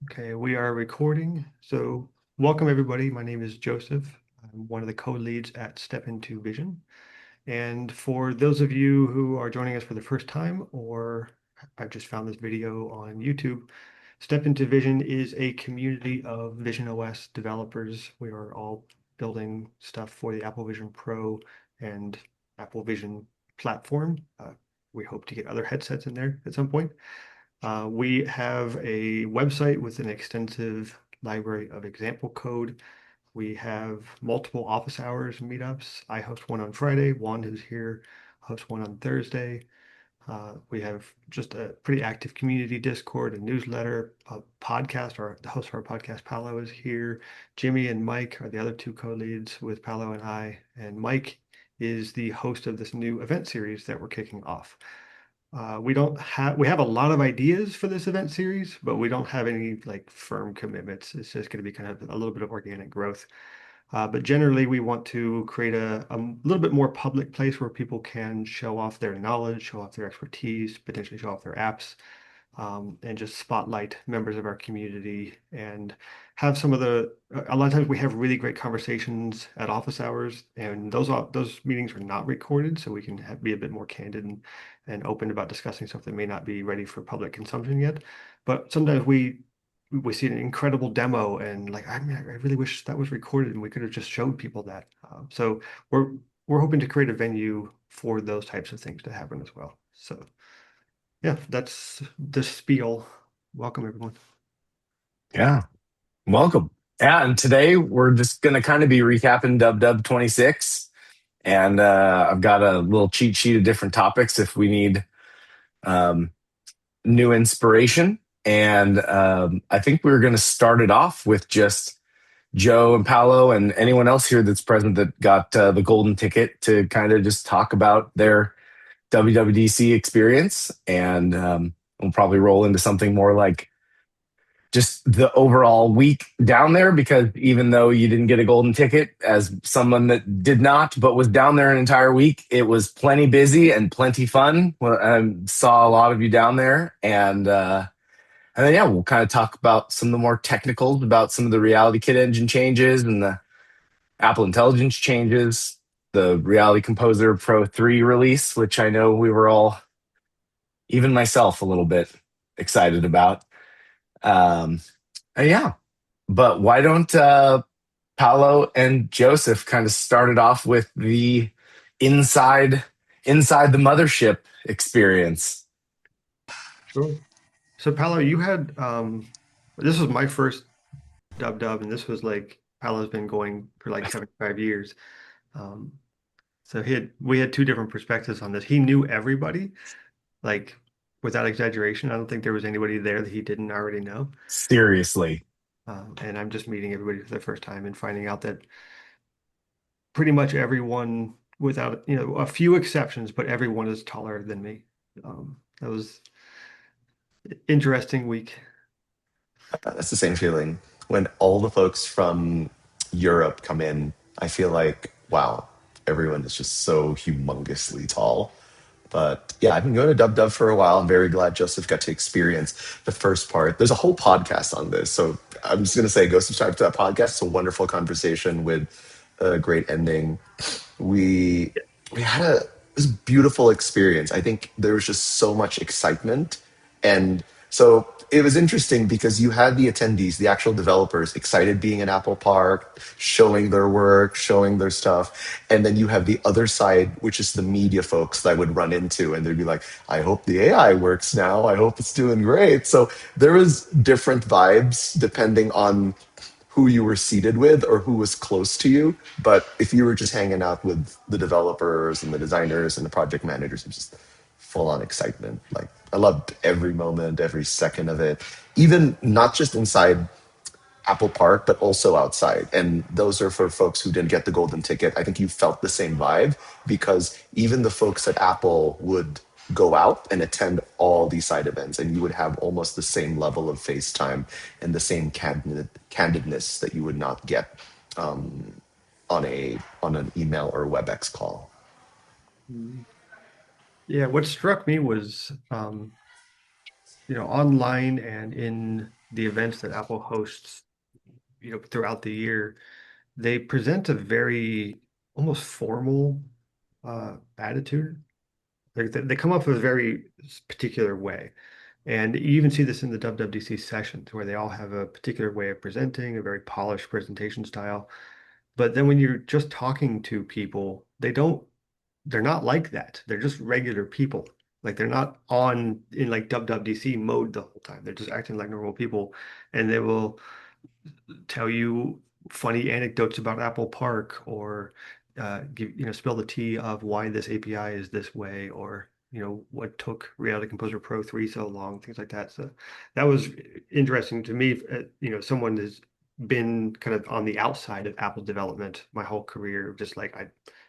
Okay, we are recording. So, welcome everybody. My name is Joseph. I'm one of the co-leads at Step Into Vision. And for those of you who are joining us for the first time, or I've just found this video on YouTube, Step Into Vision is a community of Vision OS developers. We are all building stuff for the Apple Vision Pro and Apple Vision platform. We hope to get other headsets in there at some point. We have a website with an extensive library of example code. We have multiple office hours meetups. I host one on Friday. Juan, who's here, hosts one on Thursday. We have just a pretty active community Discord, a newsletter, a podcast. The host of our podcast, Paolo, is here. Jimmy and Mike are the other two co-leads with Paolo and I. And Mike is the host of this new event series that we're kicking off. We have a lot of ideas for this event series, but we don't have any like firm commitments. It's just going to be kind of a little bit of organic growth. But generally, we want to create a little bit more public place where people can show off their knowledge, show off their expertise, potentially show off their apps, and just spotlight members of our community and have a lot of times we have really great conversations at office hours, and those meetings are not recorded, so we can be a bit more candid and open about discussing stuff that may not be ready for public consumption yet. But sometimes we see an incredible demo and like, I mean, I really wish that was recorded and we could have just showed people that. So we're we're hoping to create a venue for those types of things to happen as well. So yeah, that's the spiel. Welcome, everyone. Yeah, welcome. Yeah, and today we're just going to kind of be recapping WW 26. And I've got a little cheat sheet of different topics if we need um, new inspiration. And I think we're going to start it off with just Joe and Paolo and anyone else here that's present that got the golden ticket to kind of just talk about their WWDC experience. And we'll probably roll into something more like just the overall week down there, because even though you didn't get a golden ticket, as someone that did not but was down there an entire week, it was plenty busy and plenty fun. Well, I saw a lot of you down there, and then yeah, we'll kind of talk about some of the more technicals about some of the Reality Kit engine changes and the Apple Intelligence changes, the Reality Composer Pro 3 release, which I know we were all, even myself, a little bit excited about. Um, and yeah, but why don't Paolo and Joseph kind of started off with the inside inside the mothership experience? Sure. So Paolo, you had this was my first dub, and this was like Paolo's been going for like 75 years. Um, so we had two different perspectives on this. He knew everybody, like without exaggeration. I don't think there was anybody there that he didn't already know. Seriously. And I'm just meeting everybody for the first time and finding out that pretty much everyone, without, a few exceptions, but everyone is taller than me. That was interesting week. That's the same feeling. When all the folks from Europe come in, I feel like, wow, everyone is just so humongously tall. But yeah, I've been going to Dub Dub for a while. I'm very glad Joseph got to experience the first part. There's a whole podcast on this. So I'm just going to say, go subscribe to that podcast. It's a wonderful conversation with a great ending. We we had this beautiful experience. I think there was just so much excitement, and so it was interesting because you had the attendees, the actual developers, excited being in Apple Park, showing their work, showing their stuff, and then you have the other side, which is the media folks that I would run into, and they'd be like, "I hope the AI works now. I hope it's doing great." So there was different vibes depending on who you were seated with or who was close to you. But if you were just hanging out with the developers and the designers and the project managers, it was just full on excitement. Like I loved every moment, every second of it, even not just inside Apple Park, but also outside. And those are for folks who didn't get the golden ticket. I think you felt the same vibe because even the folks at Apple would go out and attend all these side events, and you would have almost the same level of FaceTime and the same candidness that you would not get on an email or WebEx call. Mm. Yeah, what struck me was, online and in the events that Apple hosts, throughout the year, they present a very almost formal attitude. Like they come up with a very particular way. And you even see this in the WWDC sessions where they all have a particular way of presenting, a very polished presentation style. But then when you're just talking to people, they're not like that. They're just regular people. Like they're not on in like WWDC mode the whole time. They're just acting like normal people, and they will tell you funny anecdotes about Apple Park or spill the tea of why this API is this way or what took Reality Composer Pro 3 so long, things like that. So that was interesting to me. Someone has been kind of on the outside of Apple development my whole career, just like I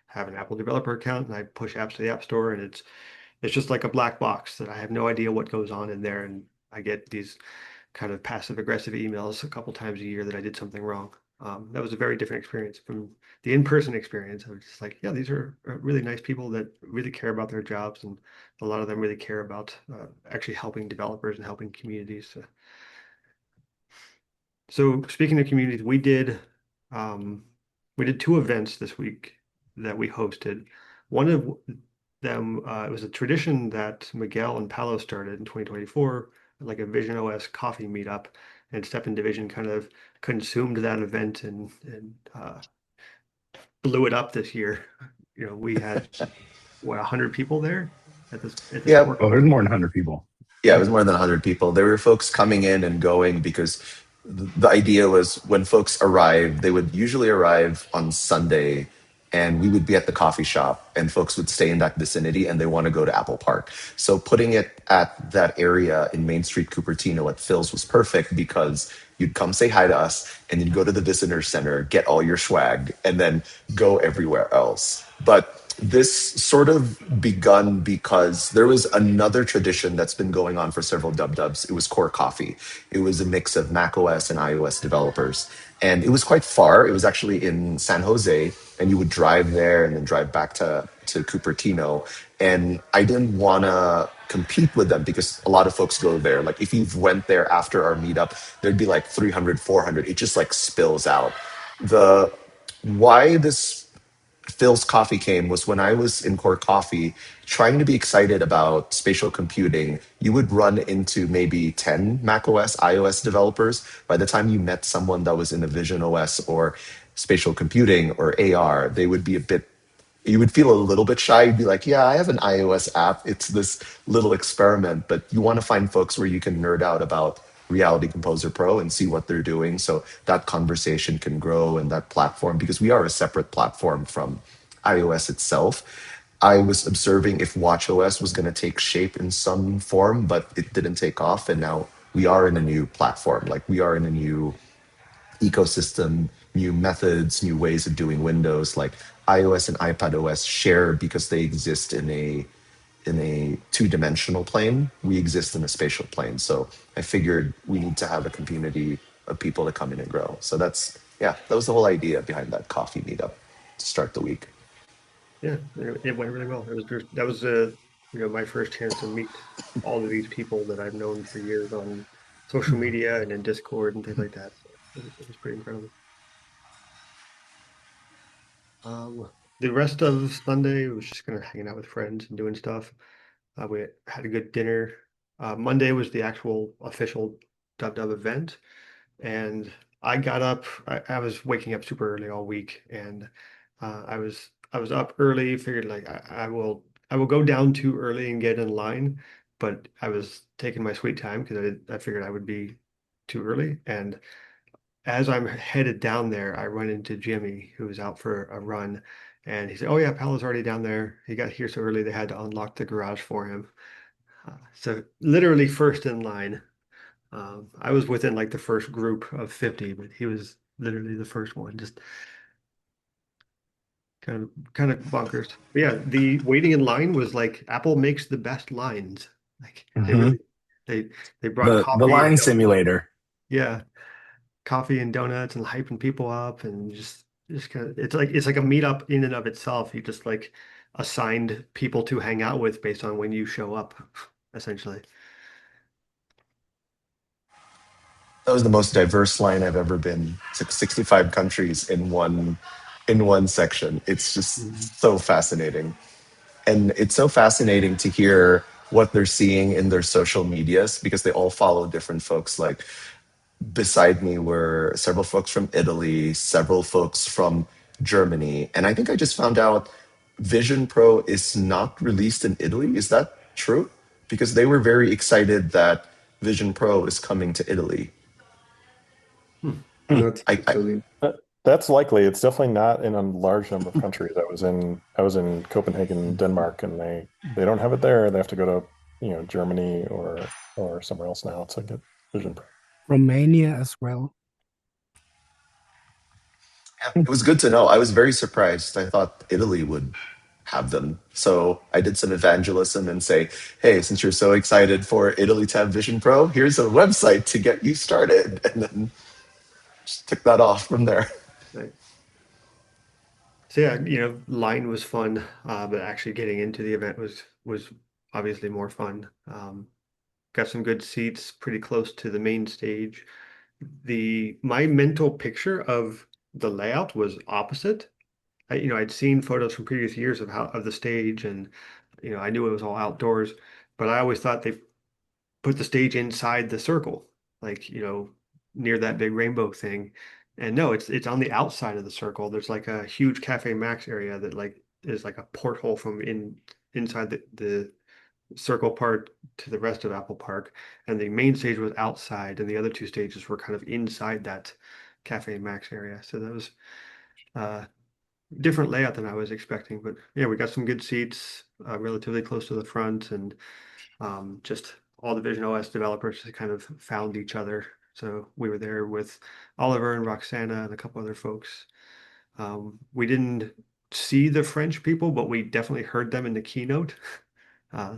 have an Apple developer account and I push apps to the App Store and it's just like a black box that I have no idea what goes on in there. And I get these kind of passive aggressive emails a couple times a year that I did something wrong. That was a very different experience from the in-person experience. I was just like, yeah, these are really nice people that really care about their jobs, and a lot of them really care about actually helping developers and helping communities. So speaking of communities, um, we did two events this week that we hosted. One of them, it was a tradition that Miguel and Paolo started in 2024, like a Vision OS coffee meetup, and Step in Division kind of consumed that event and blew it up this year. We had what 100 people there at this Yeah, core Oh, there's coffee. more than 100 people. yeah, it Yeah. was more than 100 people. There were folks coming in and going because the idea was when folks arrived, they would usually arrive on Sunday and we would be at the coffee shop and folks would stay in that vicinity and they want to go to Apple Park. So putting it at that area in Main Street, Cupertino at Phil's was perfect because you'd come say hi to us and you'd go to the visitor center, get all your swag, and then go everywhere else. But this sort of begun because there was another tradition that's been going on for several dubs. It was Core Coffee. It was a mix of Mac OS and iOS developers. And it was quite far. It was actually in San Jose, and you would drive there and then drive back to Cupertino. And I didn't want to compete with them because a lot of folks go there. Like if you went there after our meetup, there'd be like 300, 400. It just like spills out. The why this Phil's Coffee came was when I was in Core Coffee trying to be excited about spatial computing. You would run into maybe 10 macOS, iOS developers. By the time you met someone that was in a Vision OS or spatial computing or AR, they would be a bit, you would feel a little bit shy. You'd be like, yeah, I have an iOS app. It's this little experiment, but you want to find folks where you can nerd out about Reality Composer Pro and see what they're doing. So that conversation can grow and that platform, because we are a separate platform from iOS itself. I was observing if WatchOS was going to take shape in some form, but it didn't take off. And now we are in a new platform. Like we are in a new ecosystem, new methods, new ways of doing Windows. Like iOS and iPadOS share because they exist in a two-dimensional plane. We exist in a spatial plane. So I figured we need to have a community of people to come in and grow. So that's yeah, that was the whole idea behind that coffee meetup to start the week. Yeah, it went really well. That was my first chance to meet all of these people that I've known for years on social media and in Discord and things like that. So it was pretty incredible. Um, the rest of Sunday was just kind of hanging out with friends and doing stuff. We had a good dinner. Monday was the actual official Dub event, and I got up. I was waking up super early all week, and I was up early. Figured like I will go down too early and get in line, but I was taking my sweet time because I figured I would be too early. And as I'm headed down there, I run into Jimmy, who was out for a run, and he said, "Oh yeah, Paolo's already down there. He got here so early they had to unlock the garage for him." So literally first in line. I was within like the first group of 50, but he was literally the first one. Just kind of bonkers. But yeah, the waiting in line was like Apple makes the best lines. Like they Hmm. really they they brought The coffee and line donuts. simulator. Yeah, coffee and donuts and hyping people up and just kind of it's like a meetup in and of itself. You just like assigned people to hang out with based on when you show up, essentially. That was the most diverse line I've ever been. It's like 65 countries in one section. It's Mhm. just so fascinating. And it's so fascinating to hear what they're seeing in their social medias because they all follow different folks. Like beside me were several folks from Italy, several folks from Germany. And I think I just found out Vision Pro is not released in Italy. Is that true? Because they were very excited that Vision Pro is coming to Italy. Hmm. Not I Italy. That's likely. It's definitely not in a large number of countries. I was in Copenhagen, Denmark, and they don't have it there. They have to go to, Germany or somewhere else now to get Vision Pro. Romania as well. It was good to know. I was very surprised. I thought Italy would have them. So I did some evangelism and say, hey, since you're so excited for Italy to have Vision Pro, here's a website to get you started. And then just took that off from there. Right. So yeah, line was fun, but actually getting into the event was obviously more fun. Got some good seats pretty close to the main stage. My mental picture of the layout was opposite. I'd seen photos from previous years of the stage, and I knew it was all outdoors, but I always thought they put the stage inside the circle, like, near that big rainbow thing. And no, it's on the outside of the circle. There's like a huge Cafe Max area that like is like a porthole from inside the circle part to the rest of Apple Park. And the main stage was outside, and the other two stages were kind of inside that Cafe Max area. So that was uh different layout than I was expecting. But yeah, we got some good seats, relatively close to the front, and just all the Vision OS developers just kind of found each other. So we were there with Oliver and Roxana and a couple other folks. We didn't see the French people, but we definitely heard them in the keynote. Uh,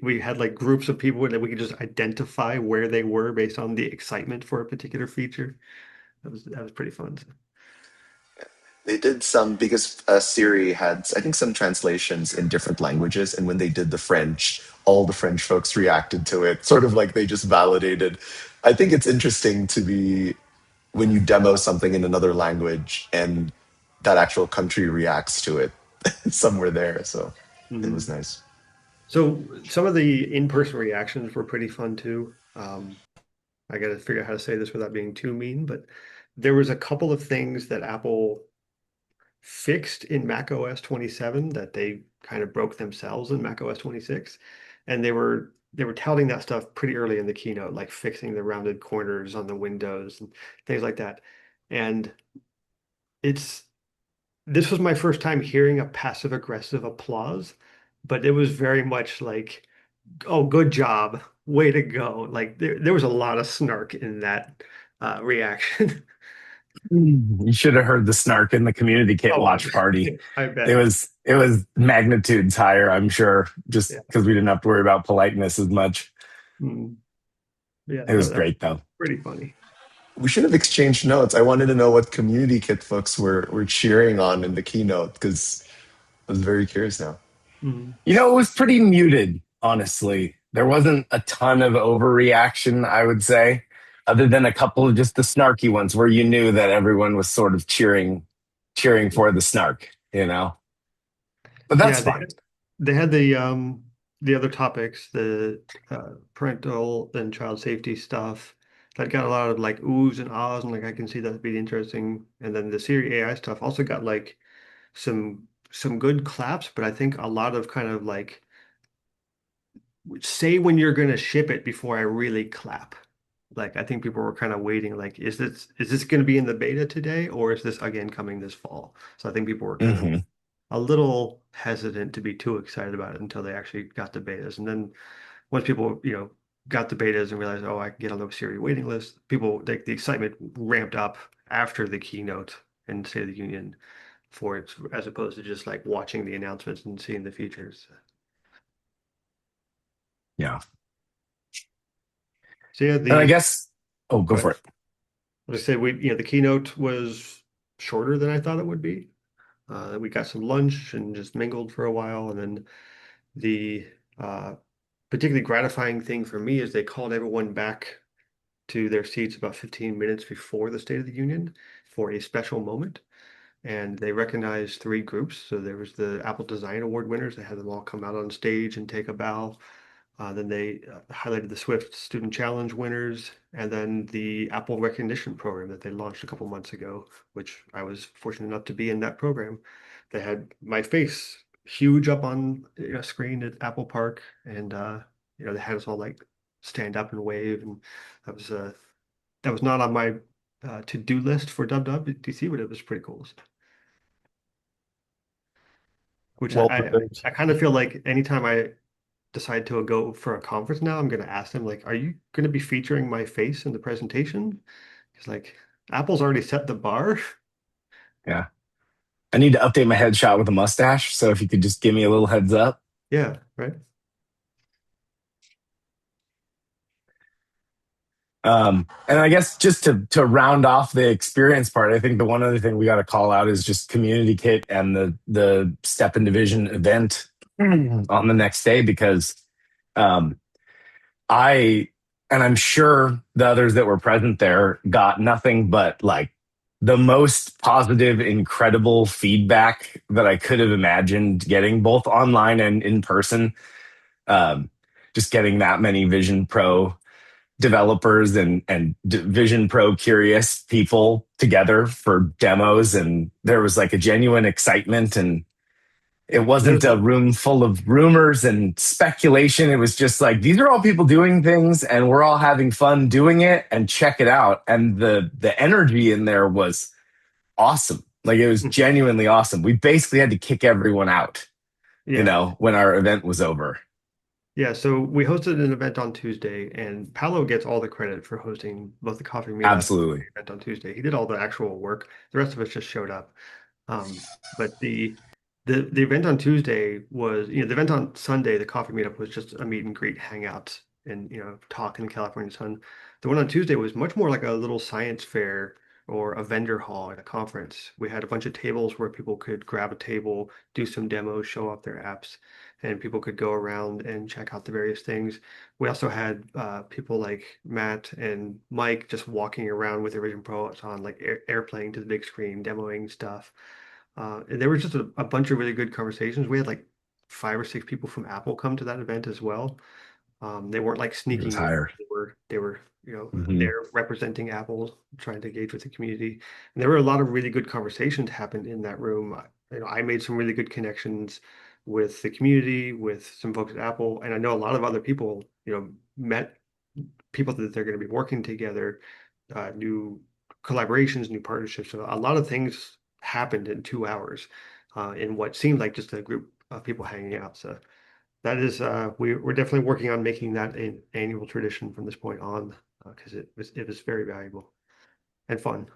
we had like groups of people that we could just identify where they were based on the excitement for a particular feature. That was pretty fun. They did some because Siri had, I think, some translations in different languages, and when they did the French, all the French folks reacted to it, sort of like they just validated. I think it's interesting to be when you demo something in another language and that actual country reacts to it somewhere there. So it Mhm. was nice. So some of the in-person reactions were pretty fun too. I got to figure out how to say this without being too mean, but there was a couple of things that Apple fixed in Mac OS 27 that they kind of broke themselves in Mac OS 26, and they were touting that stuff pretty early in the keynote, like fixing the rounded corners on the windows and things like that. And it's this was my first time hearing a passive aggressive applause, but it was very much like, oh, good job, way to go. Like there was a lot of snark in that reaction. You should have heard the snark in the community kit Oh, watch party. I It bet. was it was magnitudes higher, I'm sure, just Yeah. because we didn't have to worry about politeness as much. Mm. Yeah, It was that was great though. pretty funny. We should have exchanged notes. I wanted to know what community kit folks were cheering on in the keynote because I was very curious now. Mm. It was pretty muted, honestly. There wasn't a ton of overreaction, I would say, other than a couple of just the snarky ones where you knew that everyone was sort of cheering for the snark. But Yeah, that's they fine. they had the other topics, the parental and child safety stuff that got a lot of like oohs and ahs, and like I can see that being interesting. And then the Siri AI stuff also got like some good claps, but I think a lot of kind of like say when you're gonna ship it before I really clap. Like I think people were kind of waiting, like, is this gonna be in the beta today, or is this again coming this fall? So I think people were kind of Hmm. a little hesitant to be too excited about it until they actually got the betas. And then once people, got the betas and realized, oh, I can get on the Siri waiting list, people like the excitement ramped up after the keynote and State of the Union for it, as opposed to just like watching the announcements and seeing the features. Yeah. So yeah, And I guess, oh, go go for ahead. it. I say the keynote was shorter than I thought it would be. We got some lunch and just mingled for a while, and then the particularly gratifying thing for me is they called everyone back to their seats about 15 minutes before the State of the Union for a special moment. And they recognized three groups. So there was the Apple Design Award winners. They had them all come out on stage and take a bow. Then they highlighted the Swift Student Challenge winners, and then the Apple Recognition program that they launched a couple months ago, which I was fortunate enough to be in that program. They had my face huge up on a screen at Apple Park, and they had us all like stand up and wave, and that was not on my to-do list for WWDC, but it was pretty cool. Which Well I deserved. I kind of feel like anytime I decide to go for a conference now, I'm going to ask them like, are you going to be featuring my face in the presentation? Because like Apple's already set the bar. Yeah. I need to update my headshot with a mustache. So if you could just give me a little heads up. Yeah, right. And I guess just to round off the experience part, I think the one other thing we got to call out is just Community Kit and the Step in Division event on the next day, because um, I'm sure the others that were present there got nothing but like the most positive, incredible feedback that I could have imagined getting, both online and in person. Um, just getting that many Vision Pro developers and Vision Pro curious people together for demos, and there was like a genuine excitement, and it wasn't a room full of rumors and speculation. It was just like, these are all people doing things and we're all having fun doing it, and check it out. And the energy in there was awesome. Like, it was genuinely awesome. We basically had to kick everyone out, when our event was over. Yeah, so we hosted an event on Tuesday, and Paolo gets all the credit for hosting both the coffee meetup and Absolutely. the event on Tuesday. He did all the actual work. The rest of us just showed up. But the event on Tuesday was, the event on Sunday, the coffee meetup, was just a meet and greet hangout and, talk in the California sun. The one on Tuesday was much more like a little science fair or a vendor hall at a conference. We had a bunch of tables where people could grab a table, do some demos, show off their apps, and people could go around and check out the various things. We also had people like Matt and Mike just walking around with their Vision Pro on, like airplaying to the big screen, demoing stuff. And there was just a bunch of really good conversations. We had like 5 or 6 people from Apple come to that event as well. They weren't like It sneaking was in. higher. They were, Mhm. they're representing Apple, trying to engage with the community. And there were a lot of really good conversations happen in that room. I made some really good connections with the community, with some folks at Apple, and I know a lot of other people, met people that they're going to be working together, new collaborations, new partnerships. So a lot of things happened in 2 hours, in what seemed like just a group of people hanging out. So that is, we're definitely working on making that an annual tradition from this point on, because it was very valuable and fun.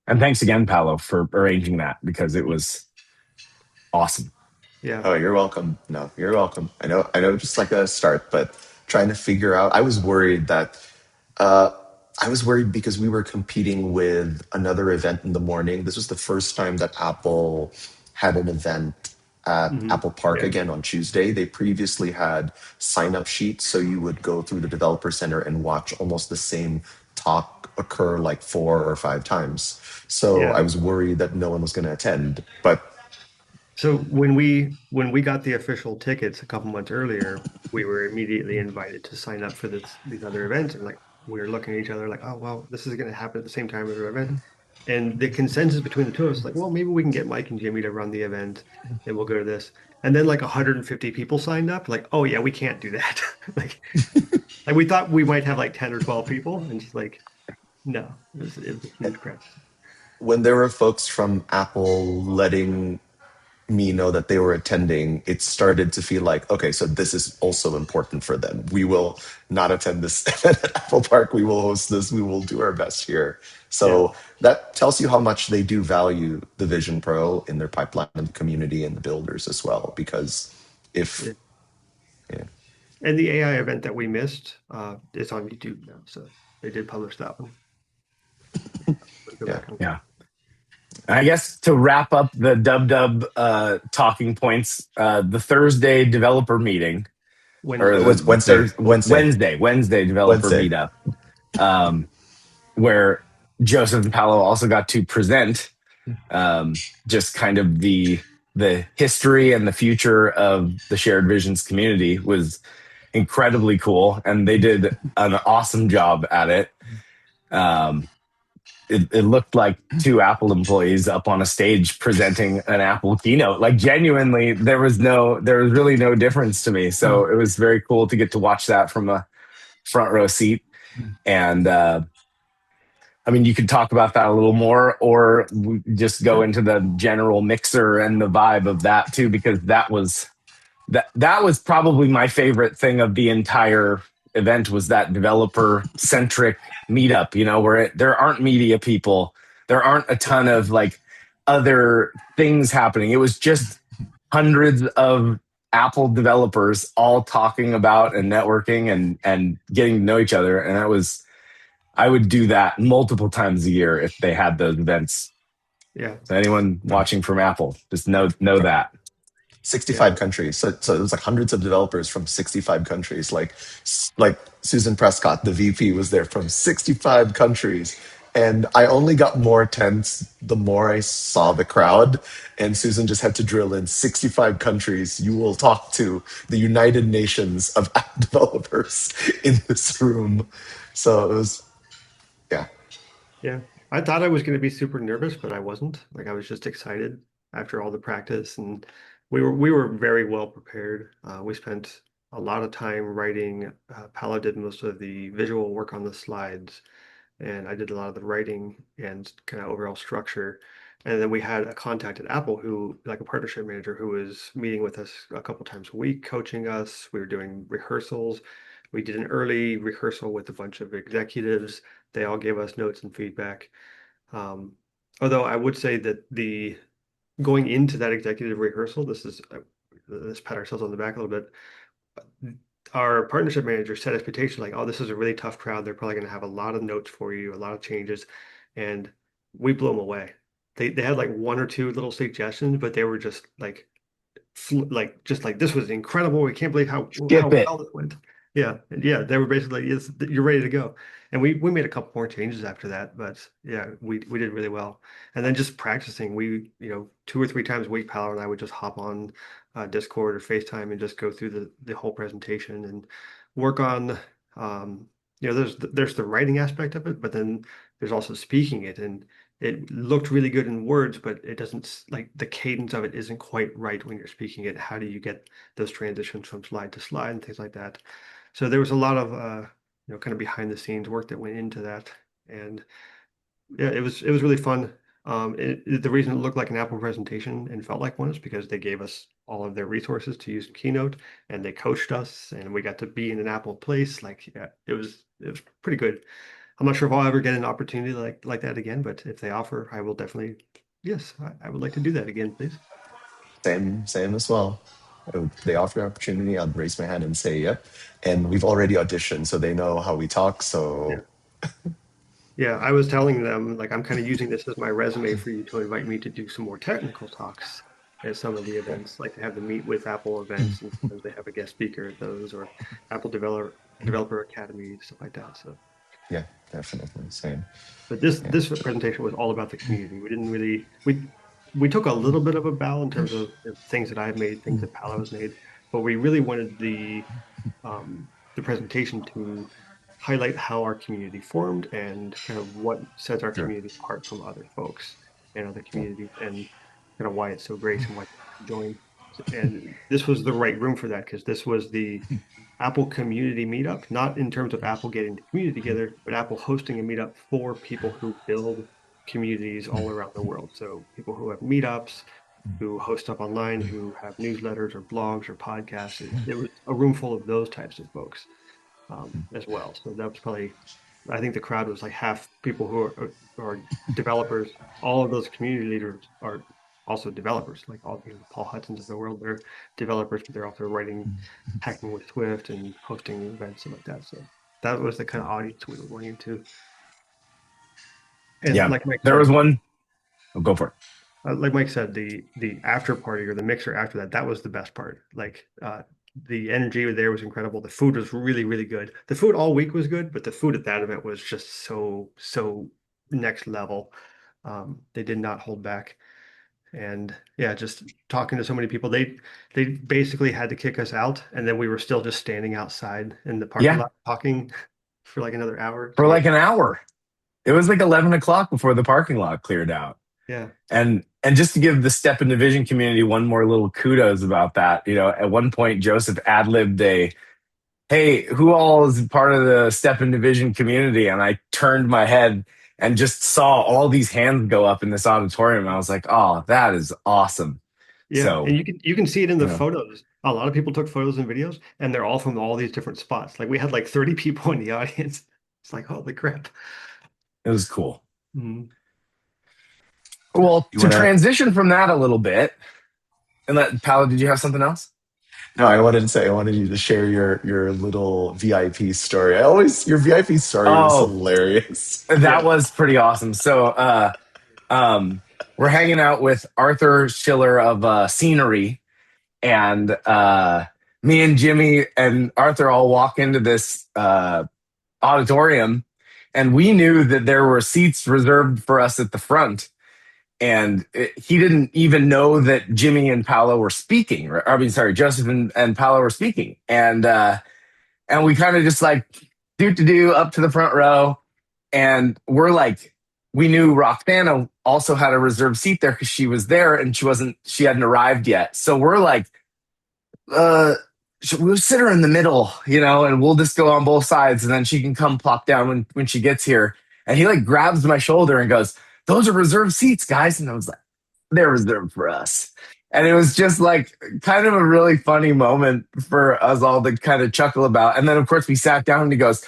And thanks again, Paolo, for arranging that, because it was awesome. Yeah. Oh, you're welcome. No, you're welcome. I know, just like a start, but trying to figure out. Uh, I was worried because we were competing with another event in the morning. This was the first time that Apple had an event at Mhm. Apple Park Yeah. again on Tuesday. They previously had sign up sheets, so you would go through the developer center and watch almost the same talk occur like 4 or 5 times. So I Yeah. was worried that no one was going to attend, but So when we got the official tickets a couple months earlier, we were immediately invited to sign up for these other events, and like we were looking at each other like, oh well, this is going to happen at the same time as our event. And the consensus between the two of us, like, well, maybe we can get Mike and Jimmy to run the event, and we'll go to this. And then like 150 people signed up, like, oh yeah, we can't do that. Like we thought we might have like 10 or 12 people, and just like, no, it was a huge crowd. when there were folks from Apple letting me know that they were attending, it started to feel like, okay, so this is also important for them. We will not attend this event at Apple Park. We will host this. We will do our best here. Yeah. So that tells you how much they do value the Vision Pro in their pipeline and the community and the builders as well. Because Yeah. if, yeah, And the AI event that we missed, is on YouTube now, so they did publish that one. Go yeah. back and Yeah. I guess to wrap up the dub talking points, the Thursday developer meeting, or Wednesday. Wednesday, Wednesday developer Wednesday. meetup. where Joseph and Paolo also got to present just kind of the history and the future of the shared visions community was incredibly cool, and they did an awesome job at it. Um, it looked like two Apple employees up on a stage presenting an Apple keynote. Like genuinely, there was really no difference to me. So it was very cool to get to watch that from a front row seat. And I mean, you could talk about that a little more, or just go into the general mixer and the vibe of that too, because that was probably my favorite thing of the entire event, was that developer centric meetup, where there aren't media people, there aren't a ton of like other things happening. It was just hundreds of Apple developers all talking about and networking and getting to know each other. And I would do that multiple times a year if they had those events. Yeah. So anyone watching from Apple, just know that. 65 countries. So it was like hundreds of developers from 65 countries. Like Susan Prescott, the VP, was there from 65 countries. And I only got more tense the more I saw the crowd. And Susan just had to drill in 65 countries. You will talk to the United Nations of app developers in this room. So it was, yeah. Yeah. I thought I was going to be super nervous, but I wasn't. Like I was just excited after all the practice, and we were very well prepared. We spent a lot of time writing. Paolo did most of the visual work on the slides, and I did a lot of the writing and kind of overall structure. And then we had a contact at Apple who, like a partnership manager, who was meeting with us a couple times a week, coaching us. We were doing rehearsals. We did an early rehearsal with a bunch of executives. They all gave us notes and feedback. Um, Although I would say that the going into that executive rehearsal, let's pat ourselves on the back a little bit. Our partnership manager set expectations like, oh, this is a really tough crowd. They're probably going to have a lot of notes for you, a lot of changes, and we blew them away. They had like one or two little suggestions, but they were just like this was incredible. We can't believe how Skip it. well it went. Yeah, and yeah, they were basically, yes, you're ready to go. And we made a couple more changes after that, but yeah, we did really well. And then just practicing, we 2 or 3 times a week, Paolo and I would just hop on Discord or FaceTime and just go through the whole presentation and work on there's the writing aspect of it, but then there's also speaking it, and it looked really good in words, but it doesn't, like, the cadence of it isn't quite right when you're speaking it. How do you get those transitions from slide to slide and things like that? So there was a lot of kind of behind the scenes work that went into that, and yeah, it was really fun. The reason it looked like an Apple presentation and felt like one is because they gave us all of their resources to use in Keynote, and they coached us, and we got to be in an Apple place. Like, yeah, it was pretty good. I'm not sure if I'll ever get an opportunity like that again, but if they offer, I will definitely. Yes, I would like to do that again, please. Same as well. If they offer an opportunity, I'd raise my hand and say yep. And we've already auditioned, so they know how we talk. Yeah. So Yeah, I was telling them, like, I'm kind of using this as my resume for you to invite me to do some more technical talks at some of the events, like to have them meet with Apple events, and sometimes they have a guest speaker at those, or Apple Developer Academy, stuff like that. So, yeah, definitely same. but this Yeah. this presentation was all about the community. We didn't really we took a little bit of a bow in terms of things that I've made, things that Paolo has made, but we really wanted the presentation to highlight how our community formed and kind of what sets our Sure. community apart from other folks and other communities, and kind of why it's so great and why people should join. And this was the right room for that, because this was the Apple community meetup, not in terms of Apple getting the community together, but Apple hosting a meetup for people who build communities all around the world. So people who have meetups, who host stuff online, who have newsletters or blogs or podcasts. It was a room full of those types of folks as well. So that was probably, I think the crowd was like half people who are developers. All of those community leaders are also developers, like all the Paul Hudsons of the world. They're developers, but they're also writing, hacking with Swift and hosting events and like that. So that was the kind of audience we were going into. And Yeah, like Mike there said, was one. Oh, go for it. like Mike said, the after party or the mixer after that, that was the best part. Like the energy there was incredible. The food was really, really good. The food all week was good, but the food at that event was just so next level. They did not hold back. And yeah, just talking to so many people, they basically had to kick us out, and then we were still just standing outside in the parking Yeah, lot talking for like another hour for to like get an hour. It was like 11 o'clock before the parking lot cleared out. yeah. And just to give the Step and Division community one more little kudos about that, at one point Joseph ad-libbed a, "Hey, who all is part of the Step and Division community?" And I turned my head and just saw all these hands go up in this auditorium. I was like, "Oh, that is awesome." Yeah, So, and you can see it in the you know, photos. A lot of people took photos and videos, and they're all from all these different spots. Like we had like 30 people in the audience. It's like, holy crap. it was cool. Mhm. Well, You to wanna? transition from that a little bit, and let Paolo, did you have something else? No, I wanted to say I wanted you to share your little VIP story. I always your VIP story was Oh, hilarious. that Yeah. was pretty awesome. So, um, we're hanging out with Arthur Schiller of Scenery, and me and Jimmy and Arthur all walk into this auditorium, and we knew that there were seats reserved for us at the front. And he didn't even know that Jimmy and Paolo were speaking. I mean, sorry, Joseph and Paolo were speaking, and we kind of just like do up to the front row, and we're like, we knew Roxana also had a reserved seat there because she was there and she hadn't arrived yet. So we're like, uh, we'll sit her in the middle, and we'll just go on both sides, and then she can come plop down when she gets here. And he like grabs my shoulder and goes, "Those are reserved seats, guys." And I was like, "They're reserved for us." And it was just like kind of a really funny moment for us all to kind of chuckle about. And then of course we sat down and he goes,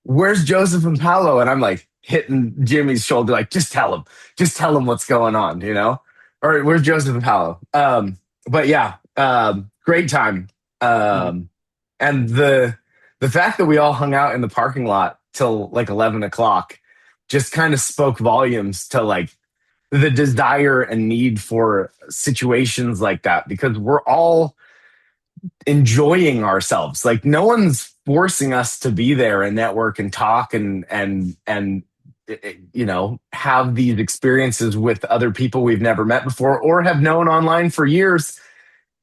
"Where's Joseph and Paolo?" And I'm like hitting Jimmy's shoulder, like, just tell him what's going on, Or where's Joseph and Paolo? But yeah, great time. Mhm. Um, and the fact that we all hung out in the parking lot till like 11 o'clock just kind of spoke volumes to like the desire and need for situations like that, because we're all enjoying ourselves. Like no one's forcing us to be there and network and talk and have these experiences with other people we've never met before or have known online for years,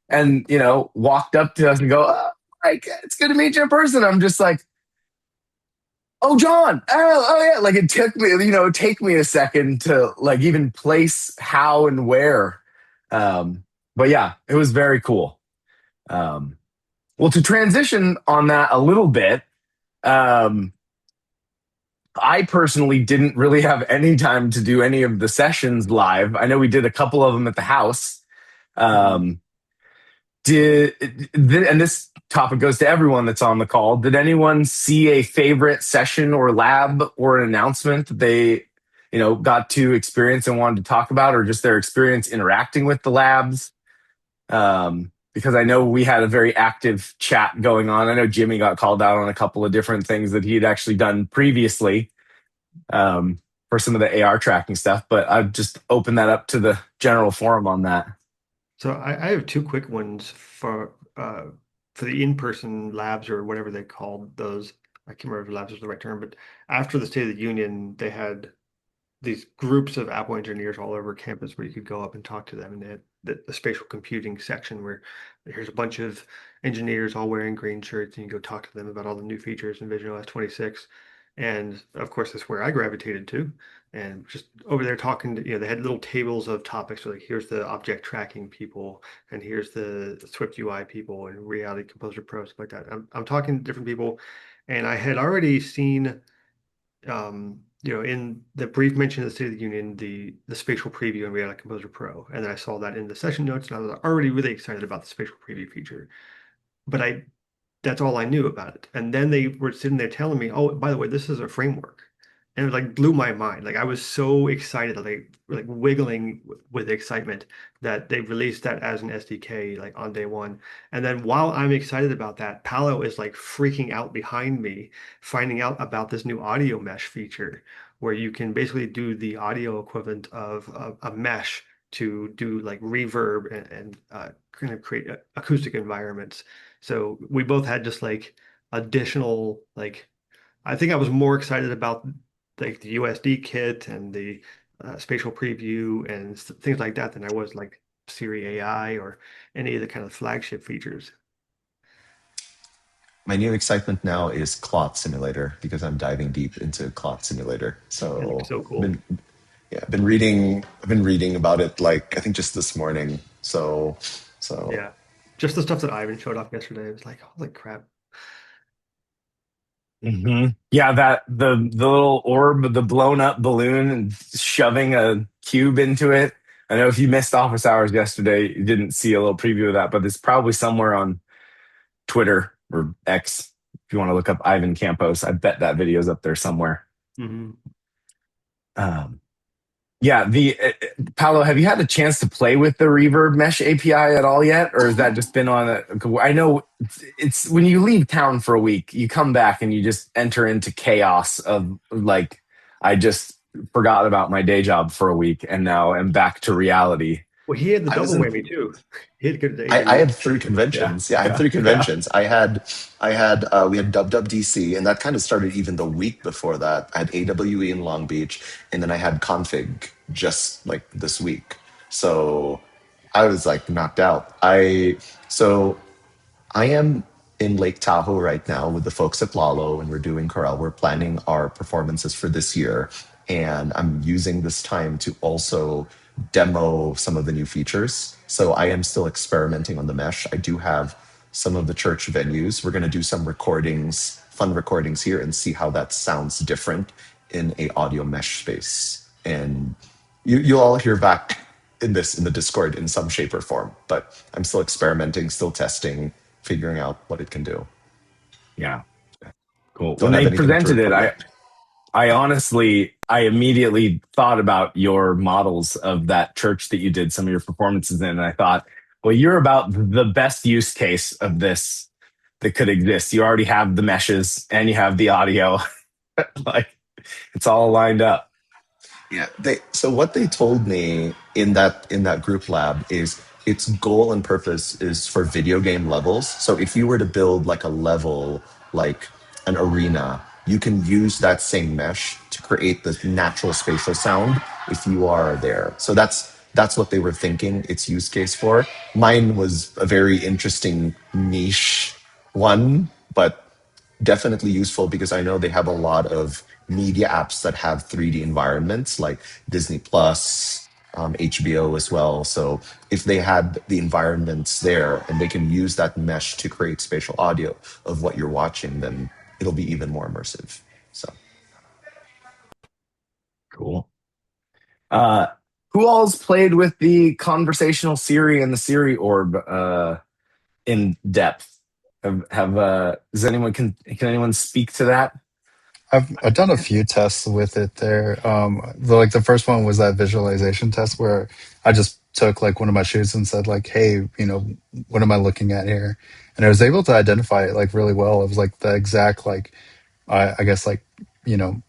and walked up to us and go, "Oh, like it's good to meet you in person." I'm just like, "Oh, John, oh yeah." Like it took me, take me a second to like even place how and where. But yeah, it was very cool. um well, to transition on that a little bit, um, I personally didn't really have any time to do any of the sessions live. I know we did a couple of them at the house. Mhm. Um, and this topic goes to everyone that's on the call. Did anyone see a favorite session or lab or an announcement that they, got to experience and wanted to talk about, or just their experience interacting with the labs? Because I know we had a very active chat going on. I know Jimmy got called out on a couple of different things that he had actually done previously, for some of the AR tracking stuff, but I've just opened that up to the general forum on that. So I have two quick ones for the in-person labs or whatever they called those. I can't remember if labs is the right term, but after the State of the Union, they had these groups of Apple engineers all over campus where you could go up and talk to them. And they had the spatial computing section where here's a bunch of engineers all wearing green shirts, and you go talk to them about all the new features in Vision OS 26. And of course, that's where I gravitated to. And just over there talking to, they had little tables of topics. So like, here's the object tracking people, and here's the Swift UI people, and Reality Composer Pro, stuff like that. I'm talking to different people, and I had already seen in the brief mention of the State of the Union, the spatial preview in Reality Composer Pro, and then I saw that in the session notes, and I was already really excited about the spatial preview feature. But that's all I knew about it. And then they were sitting there telling me, "Oh, by the way, this is a framework," and it like blew my mind. Like I was so excited, like wiggling with excitement that they released that as an SDK like on day one. And then while I'm excited about that, Palo is like freaking out behind me, finding out about this new audio mesh feature where you can basically do the audio equivalent of a mesh to do like reverb and kind of create acoustic environments. So we both had just like additional like I think I was more excited about like the USD kit and the spatial preview and things like that than I was like Siri AI or any of the kind of flagship features. My new excitement now is Clot Simulator because I'm diving deep into Clot Simulator. It looks So so I've cool. been yeah, I've been reading about it like I think just this morning. So Yeah. Just the stuff that Ivan showed off yesterday. It was like, holy crap. Yeah, that the little orb, the blown up balloon, and shoving a cube into it. I know if you missed office hours yesterday, you didn't see a little preview of that, but it's probably somewhere on Twitter or X. If you want to look up Ivan Campos, I bet that video's up there somewhere. Hmm. Um, yeah, the Paolo, have you had a chance to play with the Reverb Mesh API at all yet, or has that just been on a? I know it's when you leave town for a week, you come back and you just enter into chaos of like, I just forgot about my day job for a week and now am back to reality. Well, he had the I was double in whammy too. He had to go to I AWS. had three Yeah, conventions. Yeah, I had yeah, three yeah. conventions. We had WWDC, and that kind of started even the week before that. I had AWE in Long Beach, and then I had Config just like this week. So I was like knocked out. So I am in Lake Tahoe right now with the folks at Lalo, and we're doing Corel. We're planning our performances for this year, and I'm using this time to also demo some of the new features. So I am still experimenting on the mesh. I do have some of the church venues. We're going to do some recordings, fun recordings here, and see how that sounds different in a audio mesh space. And you'll all hear back in the Discord in some shape or form. But I'm still experimenting, still testing, figuring out what it can do. Yeah. Cool. When Don't have they anything to presented it, report I yet. I honestly, I immediately thought about your models of that church that you did some of your performances in, and I thought, well, you're about the best use case of this that could exist. You already have the meshes and you have the audio. Like it's all lined up. Yeah. So what they told me in that group lab is its goal and purpose is for video game levels. So if you were to build like a level, like an arena, you can use that same mesh to create the natural spatial sound if you are there. So that's what they were thinking its use case for. Mine was a very interesting niche one, but definitely useful because I know they have a lot of media apps that have 3D environments like Disney Plus, HBO as well. So if they had the environments there and they can use that mesh to create spatial audio of what you're watching, then it'll be even more immersive. So Cool. Uh, who all's played with the conversational Siri and the Siri orb in depth? Does anyone can anyone speak to that? I've done a few tests with it there. Like the first one was that visualization test where I just took like one of my shoes and said like, "Hey, what am I looking at here?" And I was able to identify it like really well. It was like the exact like I guess like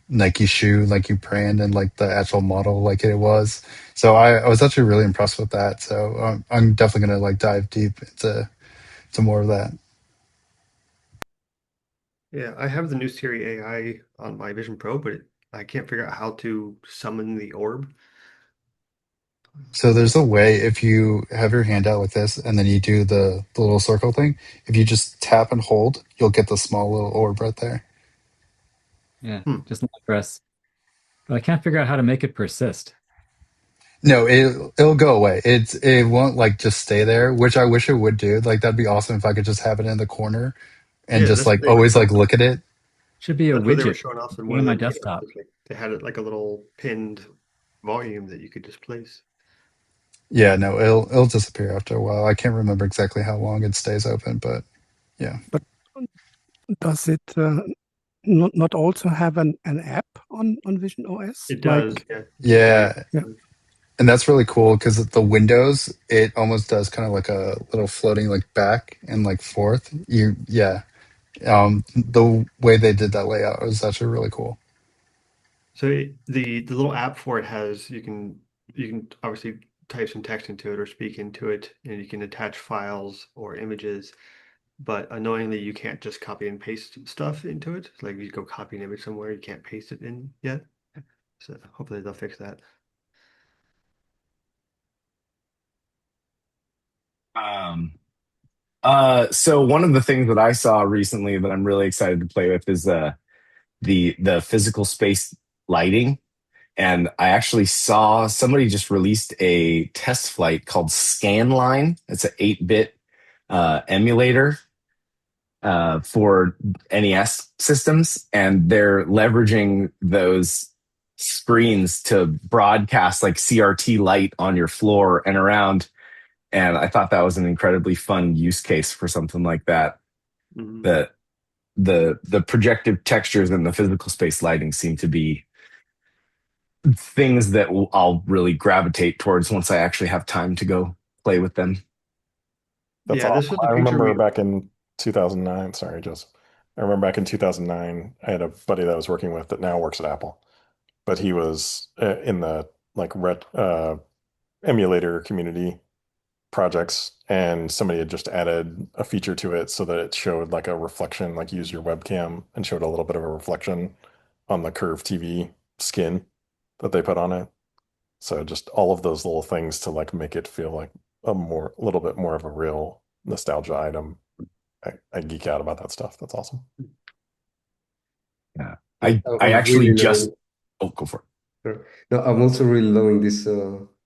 Nike shoe, like you brand, and like the actual model like it was. So I was actually really impressed with that. So I'm definitely gonna like dive deep into to more of that. Yeah, I have the new Siri AI on my Vision Pro, but I can't figure out how to summon the orb. So there's a way if you have your hand out like this and then you do the little circle thing, if you just tap and hold, you'll get the small little orb right there. Yeah, Hmm. just long press. But I can't figure out how to make it persist. No, it'll go away. It won't like just stay there, which I wish it would do. Like that'd be awesome if I could just have it in the corner and Yeah, just that's what like they were always showing like off. look at it. Should be a That's what they were widget showing off in one on of my the keynotes. desktop. It's like they had it like a little pinned volume that you could just place. Yeah, no, it'll disappear after a while. I can't remember exactly how long it stays open, but yeah. But does it not also have an app on Vision OS? It does, Like, yeah. Siri. Yeah, yeah, and that's really cool because the windows, it almost does kind of like a little floating like back and like forth. Yeah. The way they did that layout was actually really cool. So the little app for it has you can obviously type some text into it or speak into it, and you can attach files or images. but annoyingly, you can't just copy and paste stuff into it. Like you go copy an image somewhere, you can't paste it in yet. So hopefully they'll fix that. Um, so one of the things that I saw recently that I'm really excited to play with is the physical space lighting. And I actually saw somebody just released a test flight called Scanline. It's an 8-bit emulator for NES systems, and they're leveraging those screens to broadcast like CRT light on your floor and around. And I thought that was an incredibly fun use case for something like that. Mhm. That the projective textures and the physical space lighting seem to be things that I'll really gravitate towards once I actually have time to go play with them. That's Yeah, this awesome. was the I feature remember we. back in 2009, sorry, Joseph. I remember back in 2009, I had a buddy that I was working with that now works at Apple, but he was in the like emulator community projects, and somebody had just added a feature to it so that it showed like a reflection, like use your webcam and showed a little bit of a reflection on the curved TV skin that they put on it. So just all of those little things to like make it feel like a little bit more of a real nostalgia item. I geek out about that stuff. That's awesome. Yeah. Yeah, I I'm actually really just loving. oh go for it. Sure. No, I'm also really loving this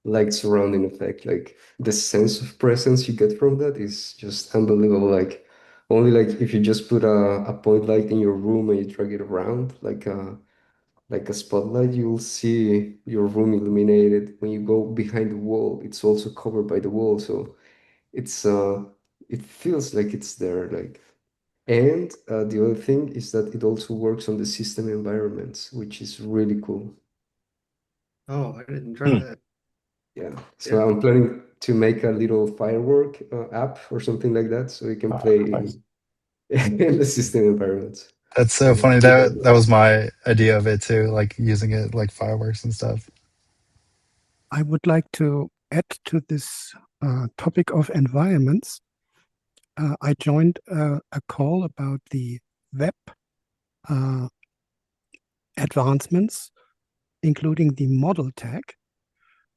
like surrounding effect. Like the sense of presence you get from that is just unbelievable. Like only like if you just put a point light in your room and you drag it around like a spotlight, you'll see your room illuminated. When you go behind the wall, it's also covered by the wall, so it's it feels like it's there. Like and the other thing is that it also works on the system environments, which is really cool. Oh, I didn't try Hmm. that. Yeah, so Yeah. I'm planning to make a little firework app or something like that, so you can Ah, play nice. in the system environments. That's so So funny. keep that That going. was my idea of it too, like using it like fireworks and stuff. I would like to add to this topic of environments. I joined a call about the web uh, advancements, including the model tag.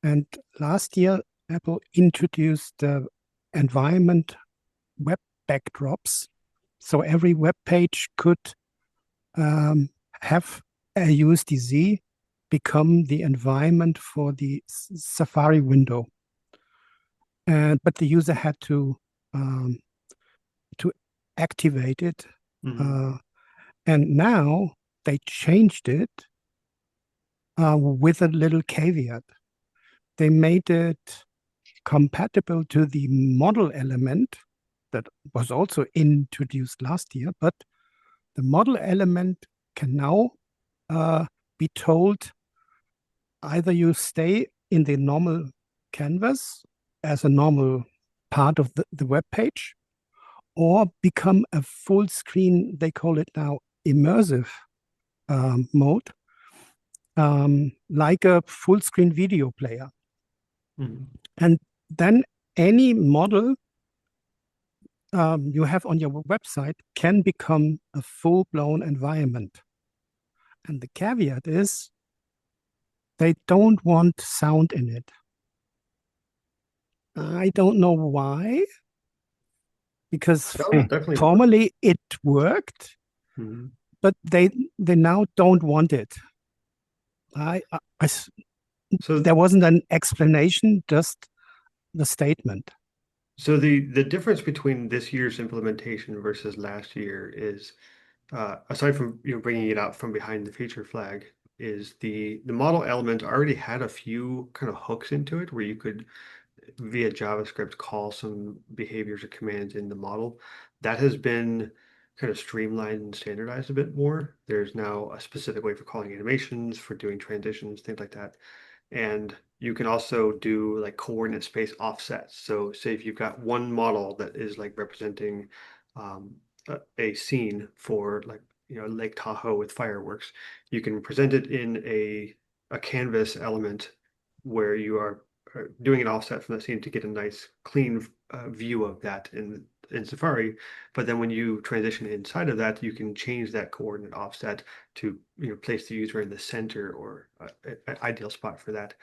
And last year, Apple introduced the environment web backdrops. So every web page could um, have a USDZ become the environment for the Safari window. But the user had um, to activate it. Mhm. Uh, and now they changed it with a little caveat. They made it compatible to the model element that was also introduced last year, but the model element can now be told either you stay in the normal canvas as a normal part of the web page or become a full screen, they call it now immersive mode, like a full screen video player. Mhm. And then any model you have on your website can become a full blown environment. And the caveat is they don't want sound in it. I don't know why, because Sounds definitely work. formerly it worked, Mhm. but they now don't want it. So There wasn't an explanation, just the statement. So the difference between this year's implementation versus last year is, aside from bringing it out from behind the feature flag, is the model element already had a few kind of hooks into it where you could via JavaScript call some behaviors or commands in the model. That has been kind of streamlined and standardized a bit more. There's now a specific way for calling animations, for doing transitions, things like that. And you can also do like coordinate space offsets. So say if you've got one model that is like representing a scene for like Lake Tahoe with fireworks, you can present it in a canvas element where you are doing an offset from the scene to get a nice clean view of that in Safari. But then when you transition inside of that, you can change that coordinate offset to place the user in the center or an ideal spot for that.